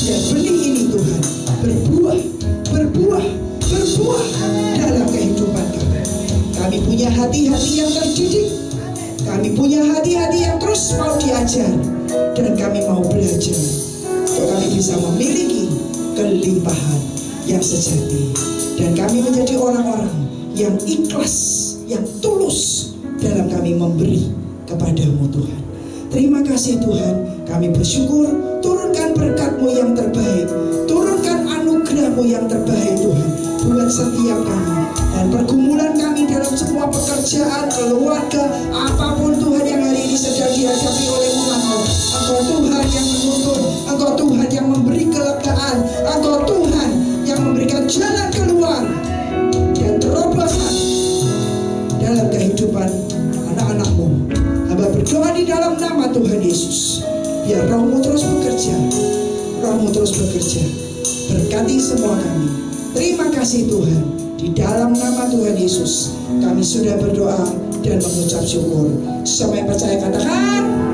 Dan benih ini Tuhan berbuah dalam kehidupan kami. Kami punya hati-hati yang terdidik. Kami punya hati-hati yang terus mau diajar. Dan kami mau belajar untuk kami bisa memiliki kelimpahan yang sejati. Dan kami menjadi orang-orang yang ikhlas, yang tulus dalam kami memberi kepada-Mu Tuhan. Terima kasih Tuhan. Kami bersyukur. Turunkan berkat-Mu yang terbaik, turunkan anugerah-Mu yang terbaik Tuhan buat setiap kami. Dan pergumulan kami dalam semua pekerjaan, keluarga, apapun Tuhan yang hari ini sedang dihadapi oleh umat-Mu, Engkau Tuhan yang menuntun, Engkau Tuhan yang memberi kelegaan, Engkau Tuhan yang memberikan jalan keluar dan terobosan dalam kehidupan anak-anak-Mu. Hamba berdoa di dalam nama Tuhan Yesus. Biar Roh-Mu terus bekerja, Roh-Mu terus bekerja. Berkati semua kami. Terima kasih Tuhan. Di dalam nama Tuhan Yesus kami sudah berdoa dan mengucap syukur. Semua yang percaya katakan